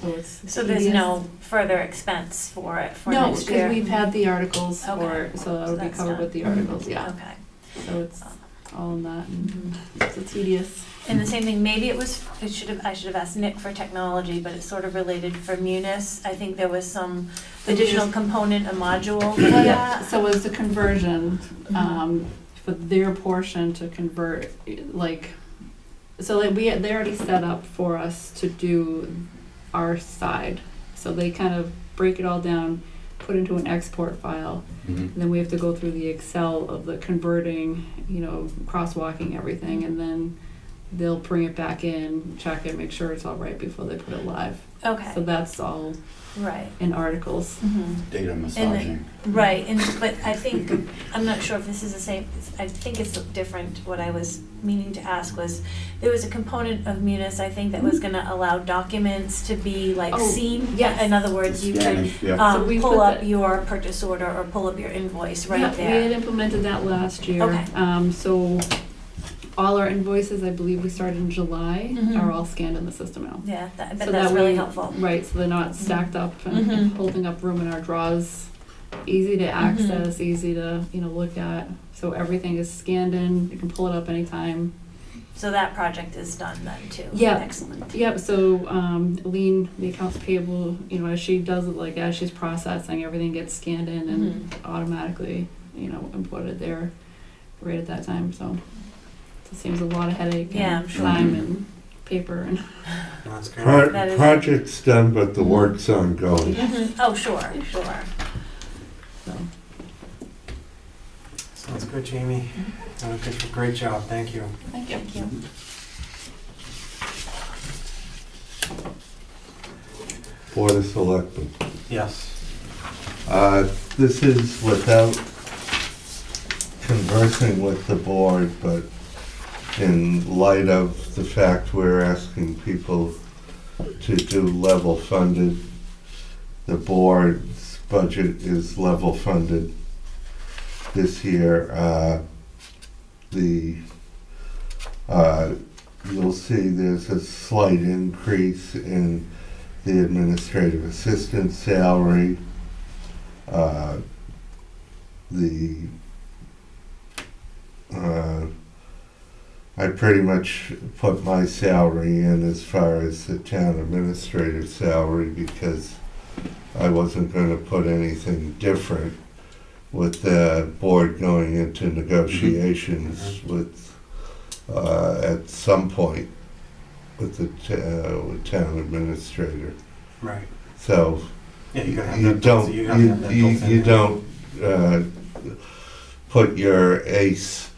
So it's So there's tedious. no further expense for it for No, next year? because we've had the articles Okay. for it, so that would be that's covered done. with the articles, yeah. Okay. So it's all in that, and Mhm. it's a tedious. And the same thing, maybe I should have asked Nick for technology, but it's sort of related for Munis. I think there was some additional component, a module for that. So it's a conversion, Mhm. for their portion to convert, they already set up for us to do our side. So they kind of break it all down, put into an export file, and then we have to go through the Excel of the converting, crosswalking everything, and then they'll bring it back in, check it, make sure it's all right before they put it live. Okay. So that's all Right. in articles. Data massaging. Right, but I think, I'm not sure if this is the same, I think it's different. What I was meaning to ask was, there was a component of Munis, I think, that was gonna allow documents to be like Oh, seen. yes. In other words, you could Scanning, yeah. So we pull put up that- your purchase order or pull up your invoice right Yeah, we there. had implemented that last year. Okay. So all our invoices, I believe we started in July, Mhm. are all scanned in the system now. Yeah, but So that's that really way- helpful. Right, so they're not stacked up and Mhm. holding up room in our drawers. Easy to access, easy to, look at. So everything is scanned in, you can pull it up anytime. So that project is done then too. Yeah. Excellent. Yep, so Lean, the accounts payable, as she does it, like as she's processing, everything gets scanned in and automatically, inputted there right at that time, so. It seems a lot of headache Yeah, I'm and sure. time and paper and. That's great. That is- Project's done, but the work's ongoing. Oh, sure, sure. So. Sounds good, Jamie. Done a great job, thank you. Thank you. Thank you. Board of Selectmen. Yes. This is without conversing with the board, but in light of the fact we're asking people to do level funded, the board's budget is level funded this year. You'll see there's a slight increase in the administrative assistant salary. I pretty much put my salary in as far as the town administrator's salary because I wasn't going to put anything different with the board going into negotiations with at some point with the with town administrator. Right. So Yeah, you gotta have you that. don't You gotta have that built in. you don't put your ace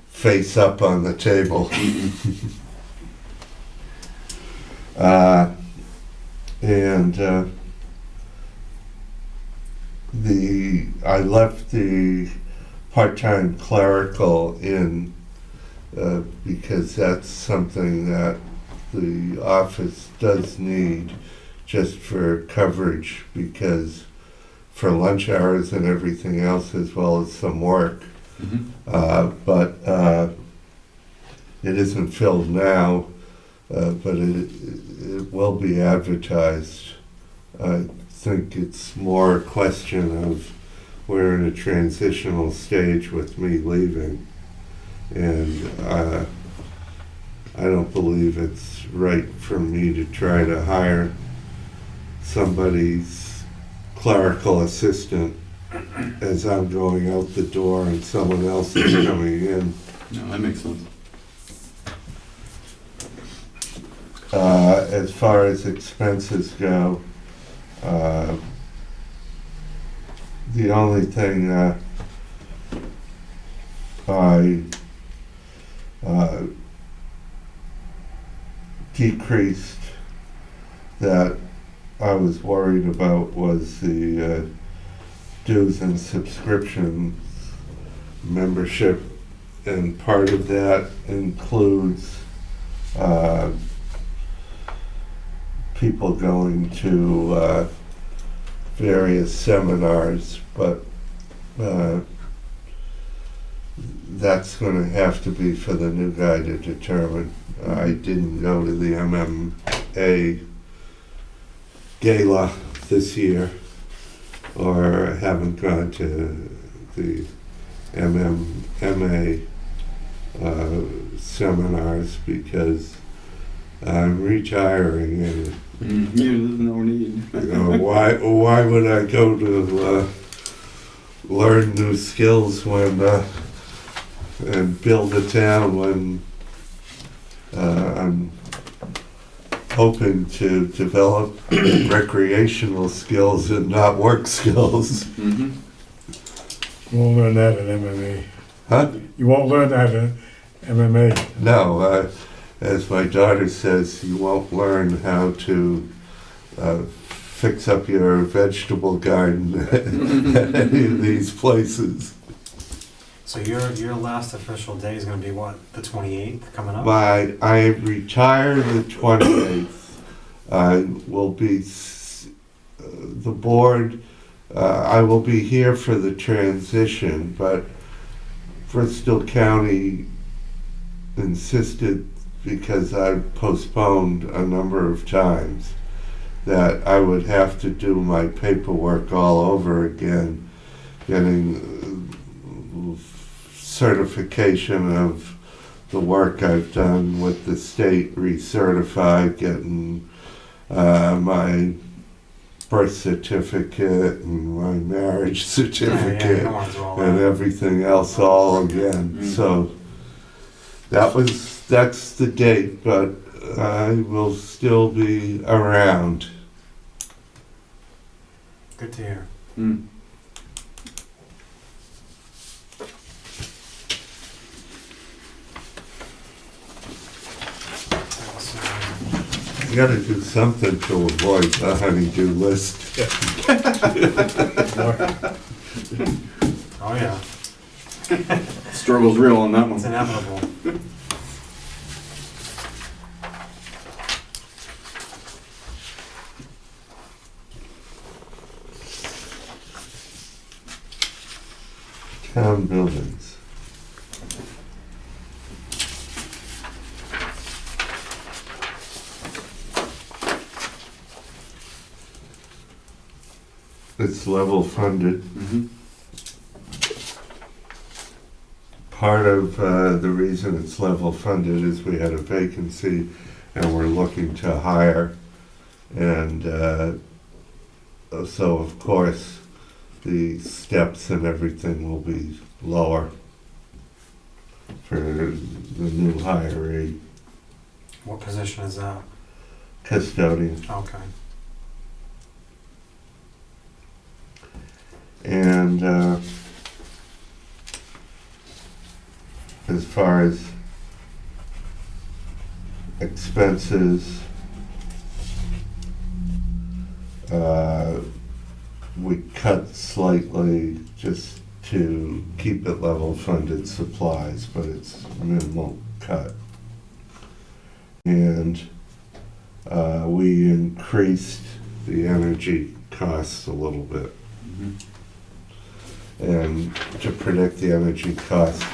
face up on the table. I left the part-time clerical in because that's something that the office does need just for coverage, because for lunch hours and everything else, as well as some work. But it isn't filled now, but it will be advertised. I think it's more a question of we're in a transitional stage with me leaving, and I don't believe it's right for me to try to hire somebody's clerical assistant as I'm going out the door and someone else is coming in. No, that makes sense. As far as expenses go, the only thing I decreased that I was worried about was the dues and subscriptions membership, and part of that includes people going to various seminars, but that's going to have to be for the new guy to determine. I didn't go to the MMA gala this year, or haven't gone to the MMA seminars because I'm retiring, and There's no need. why would I go to learn new skills when and build a town when I'm hoping to develop recreational skills and not work skills. Mm-hmm. You won't learn that at MMA. Huh? You won't learn that at MMA. No, as my daughter says, you won't learn how to fix up your vegetable garden at any of these places. So your last official day is gonna be what, the 28th coming up? I retire the 28th. I will be, the board, I will be here for the transition, but Bristol County insisted, because I postponed a number of times, that I would have to do my paperwork all over again, getting certification of the work I've done with the state recertified, getting my birth certificate and my marriage certificate no one's all and that. everything else all again. So that's the date, but I will still be around. Good to hear. Mm. You gotta do something to avoid the honey-do list. Oh, yeah, Struggle's real on that it's one. inevitable. Town buildings. It's level funded. Mm-hmm. Part of the reason it's level funded is we had a vacancy and we're looking to hire. And so of course, the steps and everything will be lower for the new hiree. What position is that? Custodian. Okay. And as far as expenses, we cut slightly just to keep it level funded supplies, but it's minimal cut. And we increased the energy costs a little bit. Mm-hmm. And to predict the energy cost,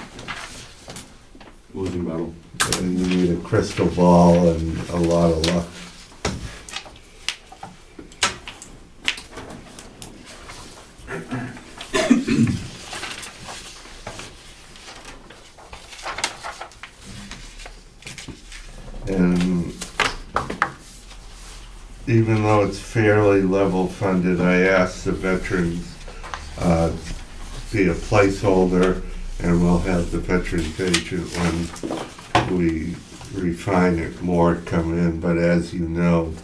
Losing battle. you need a crystal ball and a lot of luck. And even though it's fairly level funded, I asked the veterans be a placeholder, and we'll have the veterans agent when we refine it more come in. But as you know,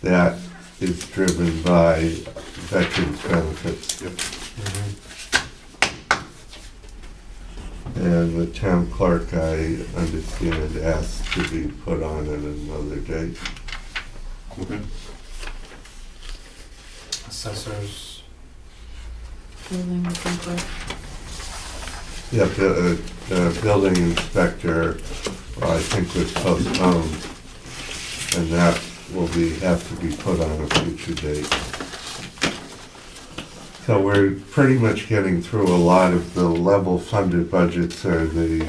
that is driven by veterans benefits. Yep. And the town clerk, I understand, asked to be put on at another date. Okay. Assessors. Building inspector. Yeah, the building inspector, I think was postponed, and that will have to be put on a future date. So we're pretty much getting through a lot of the level funded budgets, or the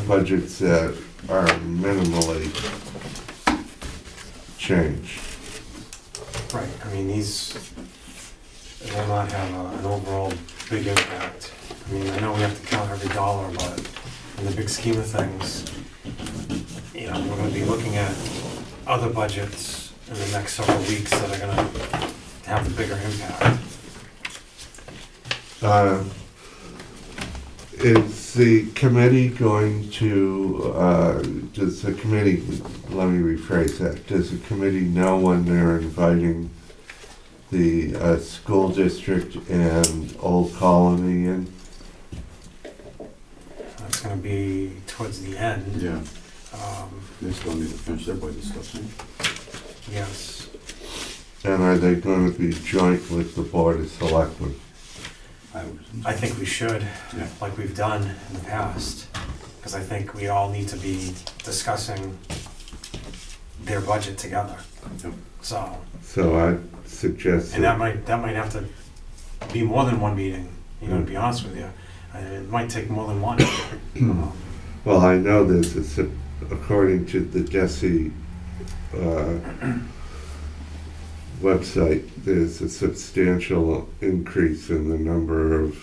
budgets that are minimally changed. Right, I mean, these will not have an overall big impact. I mean, I know we have to count every dollar, but in the big scheme of things, you know, we're gonna be looking at other budgets in the next several weeks that are gonna have the bigger impact. Is the committee going to, does the committee, let me rephrase that, does the committee know when they're inviting the school district and Old Colony in? It's gonna be towards the end. Yeah, Um, they still need to finish their budget stuff, right? Yes. And are they going to be joint with the Board of Selectmen? I think we should, Yeah. like we've done in the past, because I think we all need to be discussing their budget together. Yep. So I suggest And that might have to be more than one meeting, you know, to be honest with you. It might take more than one. well, I know this is, according to the DESI website, there's a substantial increase in the number of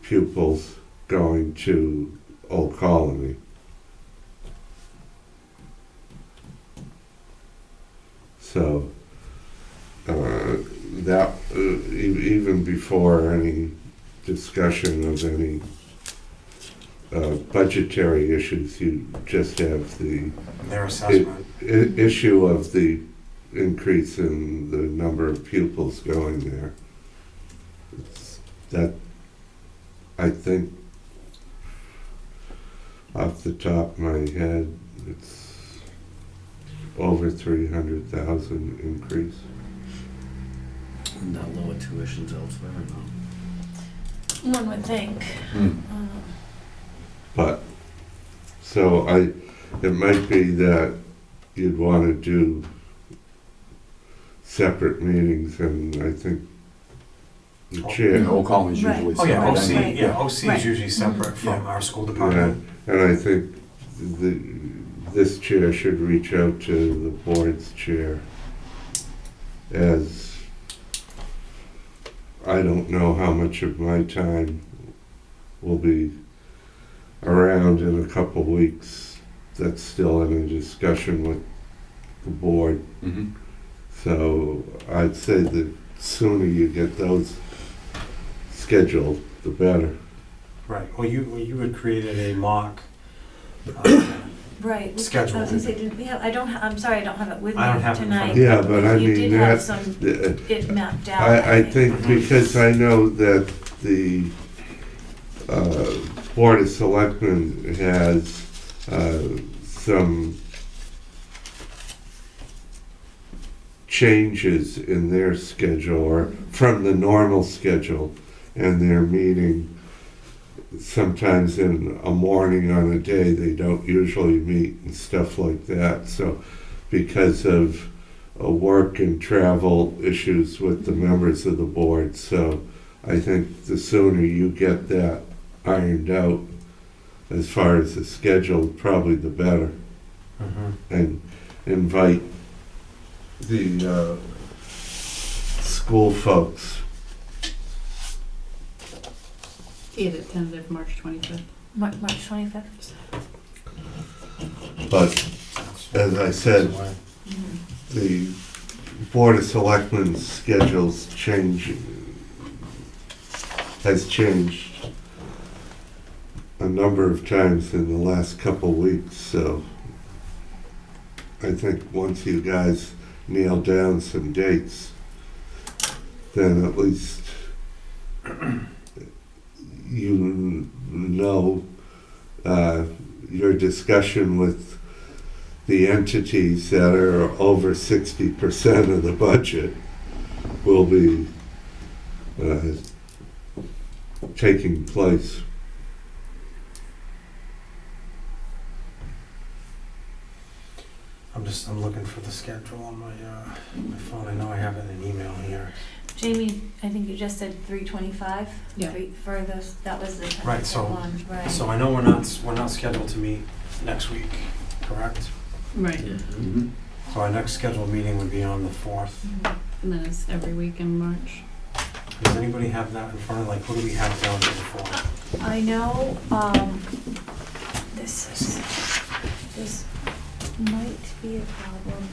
pupils going to Old Colony. So, even before any discussion of any budgetary issues, you just have the Their assessment. issue of the increase in the number of pupils going there. That, I think, off the top of my head, it's over 300,000 increase. And that lower tuitions elsewhere, no? One would think. But, so it might be that you'd want to do separate meetings, and I think the chair. And Old Colony's Right. usually. Oh, yeah, separate OC, anyway. yeah, OC is Right. usually separate from Yeah. our school Yeah, department. and I think this chair should reach out to the board's chair, as I don't know how much of my time will be around in a couple weeks. That's still in a discussion with the board. Mhm. So I'd say the sooner you get those scheduled, the better. Right, well, you had created a mock, Right. Schedule. I was gonna say, I'm sorry, I don't have it with me I don't have it in front tonight. of me. Yeah, but I You mean, did have that, some, uh, it mapped out. I think because I know that the Board of Selectmen has some changes in their schedule, or from the normal schedule, and they're meeting sometimes in a morning on a day they don't usually meet and stuff like that. So because of work and travel issues with the members of the board, so I think the sooner you get that ironed out as far as the schedule, probably the better. And invite the school folks. Either tentative March 25th. March 25th? But as I said, the Board of Selectmen's schedules has changed a number of times in the last couple weeks, so I think once you guys nail down some dates, then at least you know your discussion with the entities that are over 60% of the budget will be taking place. I'm looking for the schedule on my phone. I know I have it in an email here. Jamie, I think you just said 325? Yeah. For this, that was the Right, so- one, right? So I know we're not scheduled to meet next week, correct? Right. Mhm. So our next scheduled meeting would be on the 4th. And then it's every week in March. Does anybody have that in front of, like, what do we have down for the 4th? I know, this might be a problem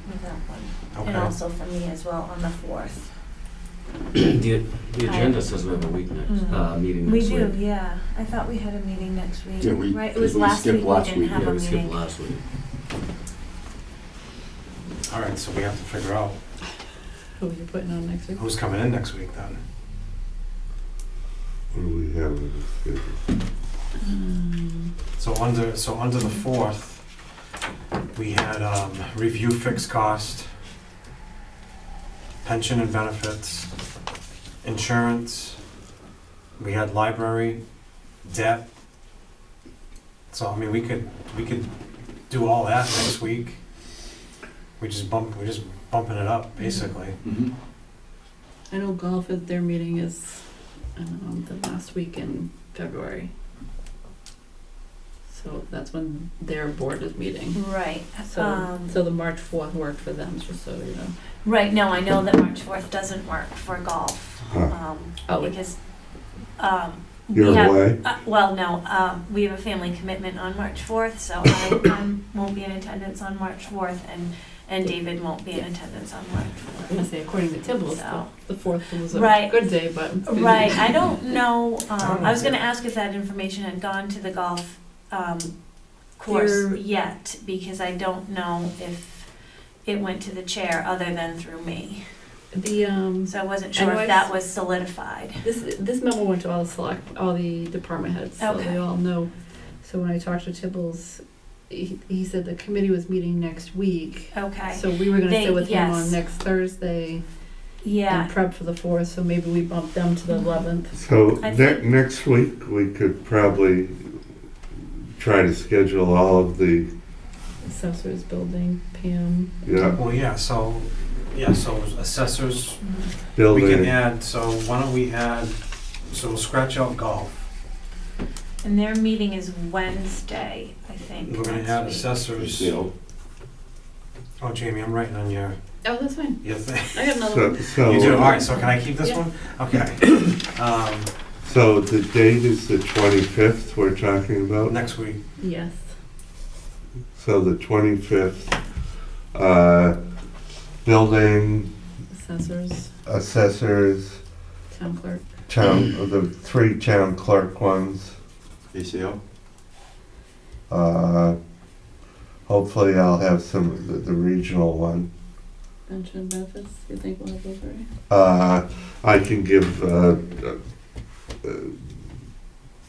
with that one. In all also for me as well on the 4th. The agenda says we have a week next, meeting We next week. do, yeah. I thought we had a meeting next week, Yeah, we- right? It was we last skipped week, we last didn't week. have Yeah, a we skipped meeting. last week. All right, so we have to figure out Who are you putting on next week? who's coming in next week then. What do we have in the schedule? So under the 4th, we had review fixed cost, pension and benefits, insurance, we had library, debt. So I mean, we could do all that next week. We're just bumping it up basically. Mhm. I know golf is, their meeting is, the last week in February. So that's when their board is meeting. Right. So the March 4th worked for them, just so you know. Right, no, I know that March 4th doesn't work for golf, Oh, because, You're we have, away? well, no, we have a family commitment on March 4th, so I won't be in attendance on March 4th, and David won't be in attendance on March I'm gonna 4th. say according to Tibbles, So- the 4th was a Right. good day, but. Right, I don't know, don't I was know. gonna ask if that information had gone to the golf, course You're- yet, because I don't know if it went to the chair other than through me. The, So I wasn't I sure know if I that s- was solidified. this memo went to all the department heads, so Okay. they all know. So when I talked to Tibbles, he said the committee was meeting next week. Okay, So we were gonna They- sit with him on yes. next Thursday yeah, and prep for the 4th, so maybe we bump them to the 11th. So I think- next week, we could probably try to schedule all of the, Assessors, building, Pam. yeah, So assessors, we building. can add, so why don't we add, so we'll scratch out golf. and their meeting is Wednesday, I think. We're gonna next add week. assessors. ACO. Oh, Jamie, I'm writing on your Oh, that's fine. thing. I got another one. So, You do, all right, so can I keep this Yeah. one? Okay. so the date is the 25th we're talking about? Next week, Yes. So the 25th, building, Assessors, assessors, town clerk. the 3 town clerk ones. ACO. Hopefully I'll have the regional one. Pension benefits, you think we'll have those ready? I can give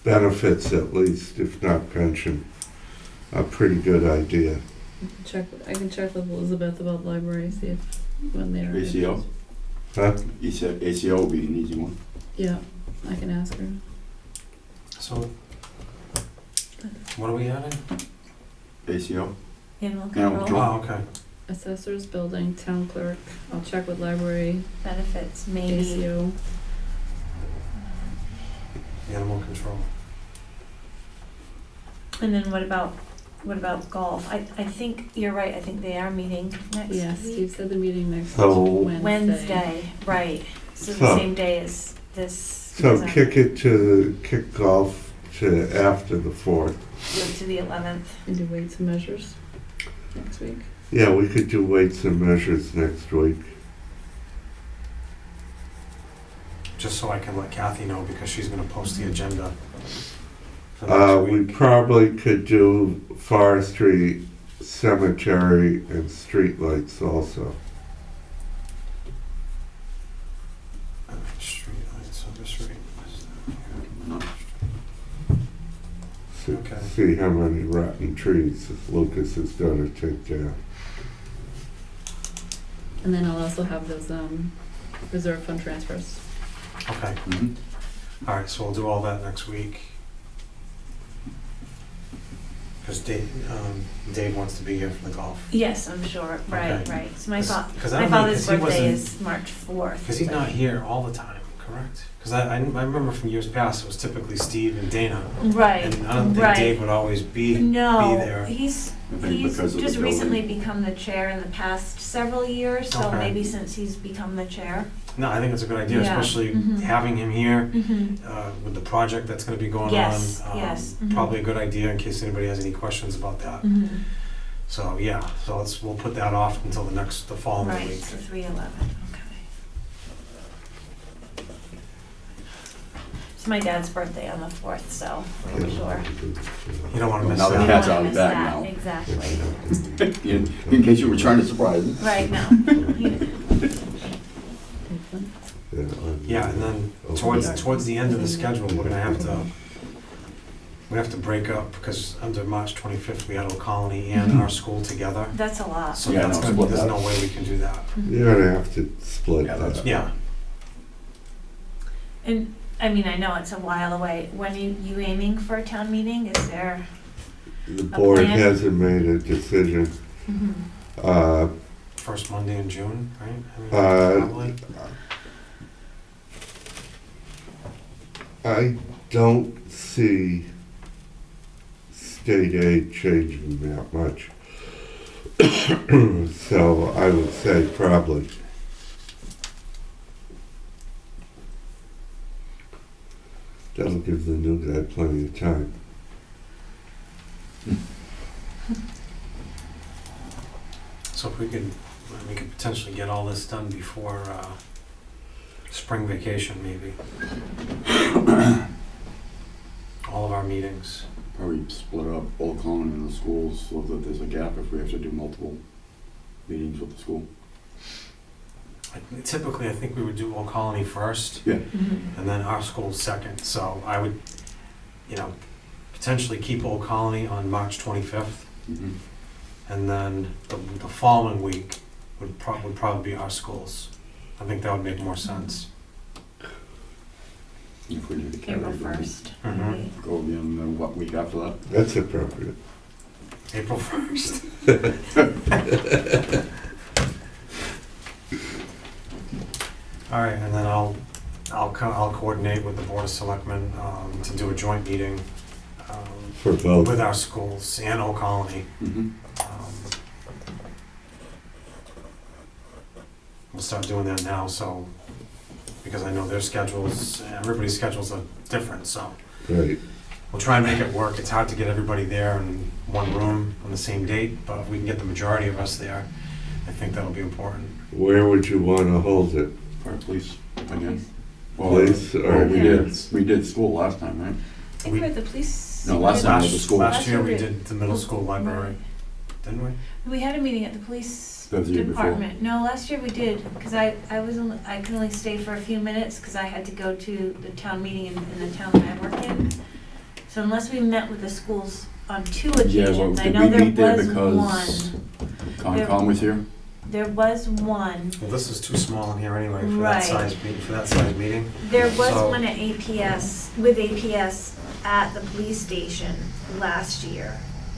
benefits at least, if not pension, a pretty good idea. I can check with Elizabeth about library, see if, when they're. ACO. Huh? ACO will be an easy one. Yeah, I can ask her. so what are we adding? ACO. Animal Animal control, Oh, okay. Assessors, building, town clerk, I'll check with library, benefits, maybe. ACO. Animal control. And then what about golf? I think you're right, I think they are meeting next Yeah, Steve week. said the meeting next So- Wednesday, right, so the So- same day as this. So is our- kick golf to after the 4th. Go to the 11th. And do weights and measures next week. Yeah, we could do weights and measures next week. Just so I can let Kathy know because she's gonna post the agenda for next We week. probably could do forestry, cemetery, and streetlights also. Street lights, on the street. See- Okay. See how many rotten trees Lucas is gonna take down. And then I'll also have those, reserve fund transfers. Okay, Mhm. all right, so we'll do all that next week. Because Dave wants to be here for the golf. Yes, I'm sure, right, Okay. right. So my Because I my don't know, father's 'cause he birthday wasn't- is March 4th. Because he's not here all the time, correct? Because I remember from years past, it was typically Steve and Dana. Right, And I don't think right. Dave would always be No, there. he's I think because of the just recently building. become the chair in the past several years, so Okay. maybe since he's become the chair. No, I think it's a good idea, Yeah. especially Mhm. having him here Mm-hmm. with the project that's going to be going Yes, on. yes. Mhm. Probably a good idea in case anybody has any questions about that. Mm-hmm. So, yeah, so we'll put that off until the following Right, week. so 3/11, okay. It's my dad's birthday on the 4th, so we're sure. You don't wanna miss Now the that. cat's Don't out wanna of miss the bag that, now. Exactly. In case you were trying to surprise him. Right, no. Yeah, and then towards the end of the schedule, we're gonna have to break up, because under March 25th, we had Old Colony and our school together. That's a lot. So Yeah, that's no, gonna, split there's that. no way we can do that. You're gonna have to split Yeah, that's- that. Yeah, And, I mean, I know it's a while away. When you aiming for a town meeting? Is there? The board plan? hasn't made a decision. Uh, first Monday in June, right? I mean, Uh, probably. I don't see state aid changing that much. So I would say probably. That'll give the new guy plenty of time. So if we could potentially get all this done before spring vacation, maybe. All of our meetings. Probably split up Old Colony and the schools so that there's a gap if we have to do multiple meetings with the school. Typically, I think we would do Old Colony first, Yeah. and then our school second. So I would, potentially keep Old Colony on March 25th, Mhm. and then the following week would probably be our schools. I think that would make more sense. If we need to carry April it, we can 1st. Mhm. go in what week after that? That's appropriate. April 1st. All right, and then I'll coordinate with the Board of Selectmen to do a joint meeting For both. with our schools and Old Colony. Mhm. We'll start doing that now, so, because I know their schedules, everybody's schedules are different, so Right. we'll try and make it work. It's hard to get everybody there in one room on the same date, but if we can get the majority of us there, I think that'll be important. Where would you want to hold it? Or police, again. Police or We did school last time, right? I think we're at the police. No, last time was the school. Last year, we did the middle school library, didn't we? We had a meeting at the police That was the year before. department. No, last year we did, because I could only stay for a few minutes, because I had to go to the town meeting in the town that I work in. So unless we met with the schools on 2 Yeah, well, occasions, I did know we there meet there was because one. Concom was here? There was one. Well, this is too small in here anyway for that Right. size meeting. There was So- one at APS, with APS at the police station last year,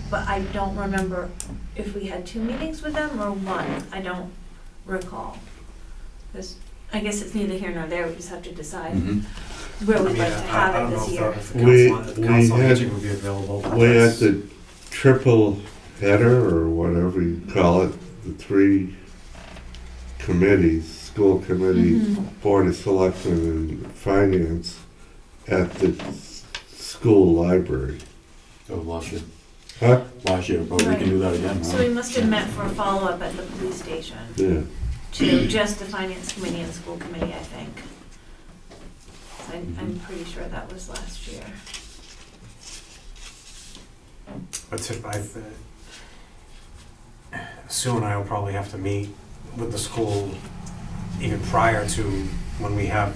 but I don't remember if we had 2 meetings with them or 1. I don't recall. 'Cause I guess it's neither here nor there, we just have to decide Mhm. where I we'd mean, like to I have don't it know this if year. the We council on had- aging would be available. but We had that's- the triple header, or whatever you call it, the 3 committees, school committee, Mhm. Board of Selectmen, and Finance, at the school library. Oh, last year. Huh? Last year, but we can do that again, So huh? we must have met for a follow-up at the police station, Yeah. to just the finance committee and the school committee, I think. I'm pretty sure that was last year. But Sue and I will probably have to meet with the school even prior to when we have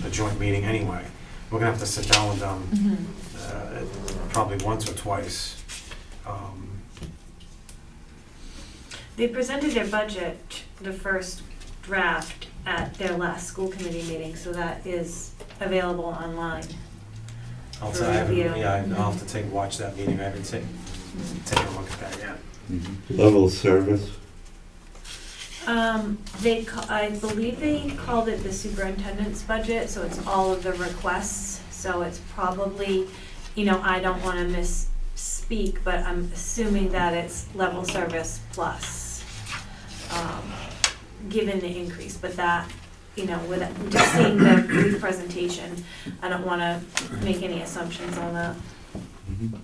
the joint meeting anyway. We're gonna have to sit down with them probably once or twice. They presented their budget, the first draft, at their last school committee meeting, so that is available online. I'll For say I haven't, review. I'll have to watch that meeting. I haven't taken a look at that yet. Mhm. Level service. I believe they called it the superintendent's budget, so it's all of the requests, so it's probably, I don't wanna misspeak, but I'm assuming that it's level service plus, given the increase, but that, with just seeing the brief presentation, I don't wanna make any assumptions on that. Mhm.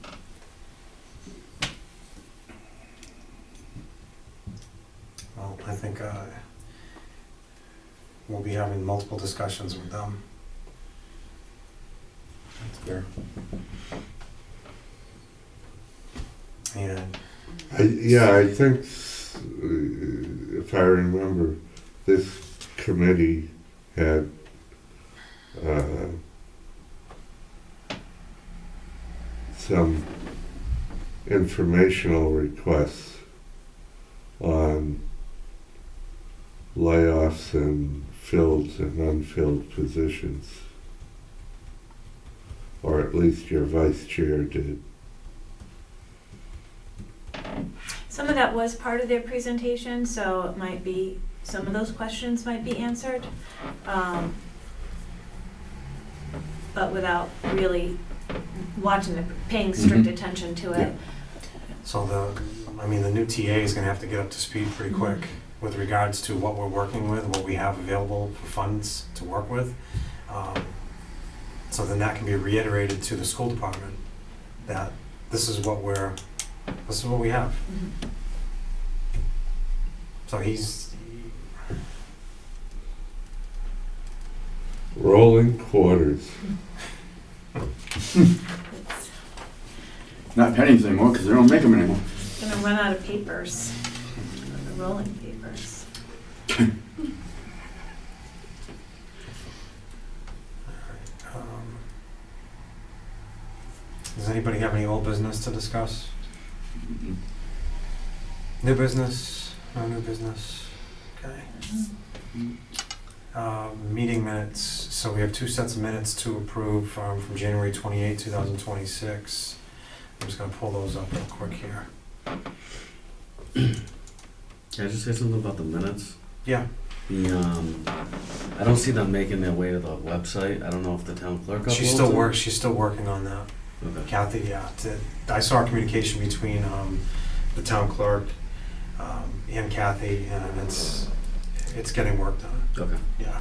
I think we'll be having multiple discussions with them. That's fair. And I think, if I remember, this committee had some informational requests on layoffs and filled and unfilled positions. Or at least your vice chair did. Some of that was part of their presentation, so it might be, some of those questions might be answered, but without really watching it, paying strict attention to it. so the new TA is gonna have to get up to speed pretty quick with regards to what we're working with, what we have available for funds to work with. So then that can be reiterated to the school department, that this is what we have. So he's, Rolling quarters. Not pennies anymore, because they don't make them anymore. Gonna run out of papers, the rolling papers. does anybody have any old business to discuss? New business? No new business? Okay. Meeting minutes, so we have 2 sets of minutes to approve from January 28, 2026. I'm just gonna pull those up real quick here. Can I just say something about the minutes? Yeah. I don't see them making their way to the website. I don't know if the town clerk uploads She's still working on that. Okay. Kathy, yeah. I saw a communication between the town clerk and Kathy, and it's getting work done. Okay. Yeah.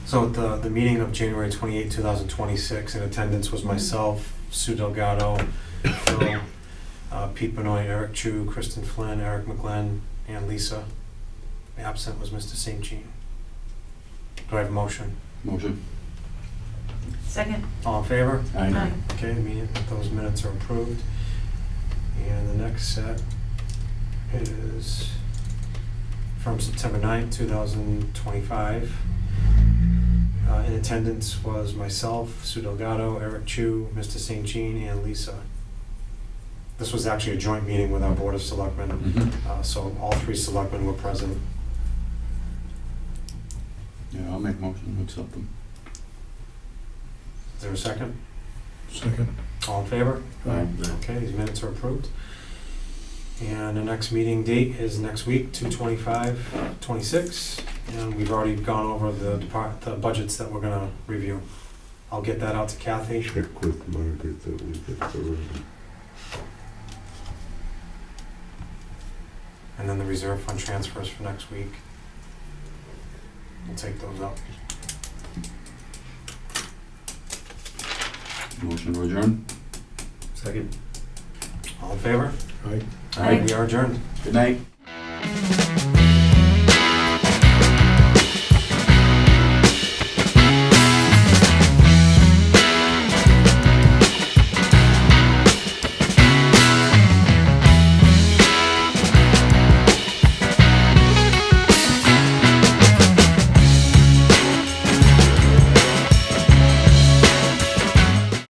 So at the meeting of January 28, 2026, in attendance was myself, Sue Delgado, Phil, Pete Benoit, Eric Chu, Kristen Flynn, Eric McGlenn, and Lisa. Absent was Mr. St. Jean. Do I have a motion? Motion. Second. All in favor? Aye. Okay, those minutes are approved. And the next set is from September 9th, 2025. In attendance was myself, Sue Delgado, Eric Chu, Mr. St. Jean, and Lisa. This was actually a joint meeting with our Board of Selectmen, so all 3 selectmen were present. Yeah, I'll make a motion to accept them. Is there a second? Second. All in favor? Aye. Okay, these minutes are approved. And the next meeting date is next week, 2/25/26, and we've already gone over the budgets that we're gonna review. I'll get that out to Kathy. Check with Margaret that we get the room. And then the reserve fund transfers for next week. We'll take those up. Motion to adjourn. Second. All in favor? Aye. All right, we are adjourned. Good night.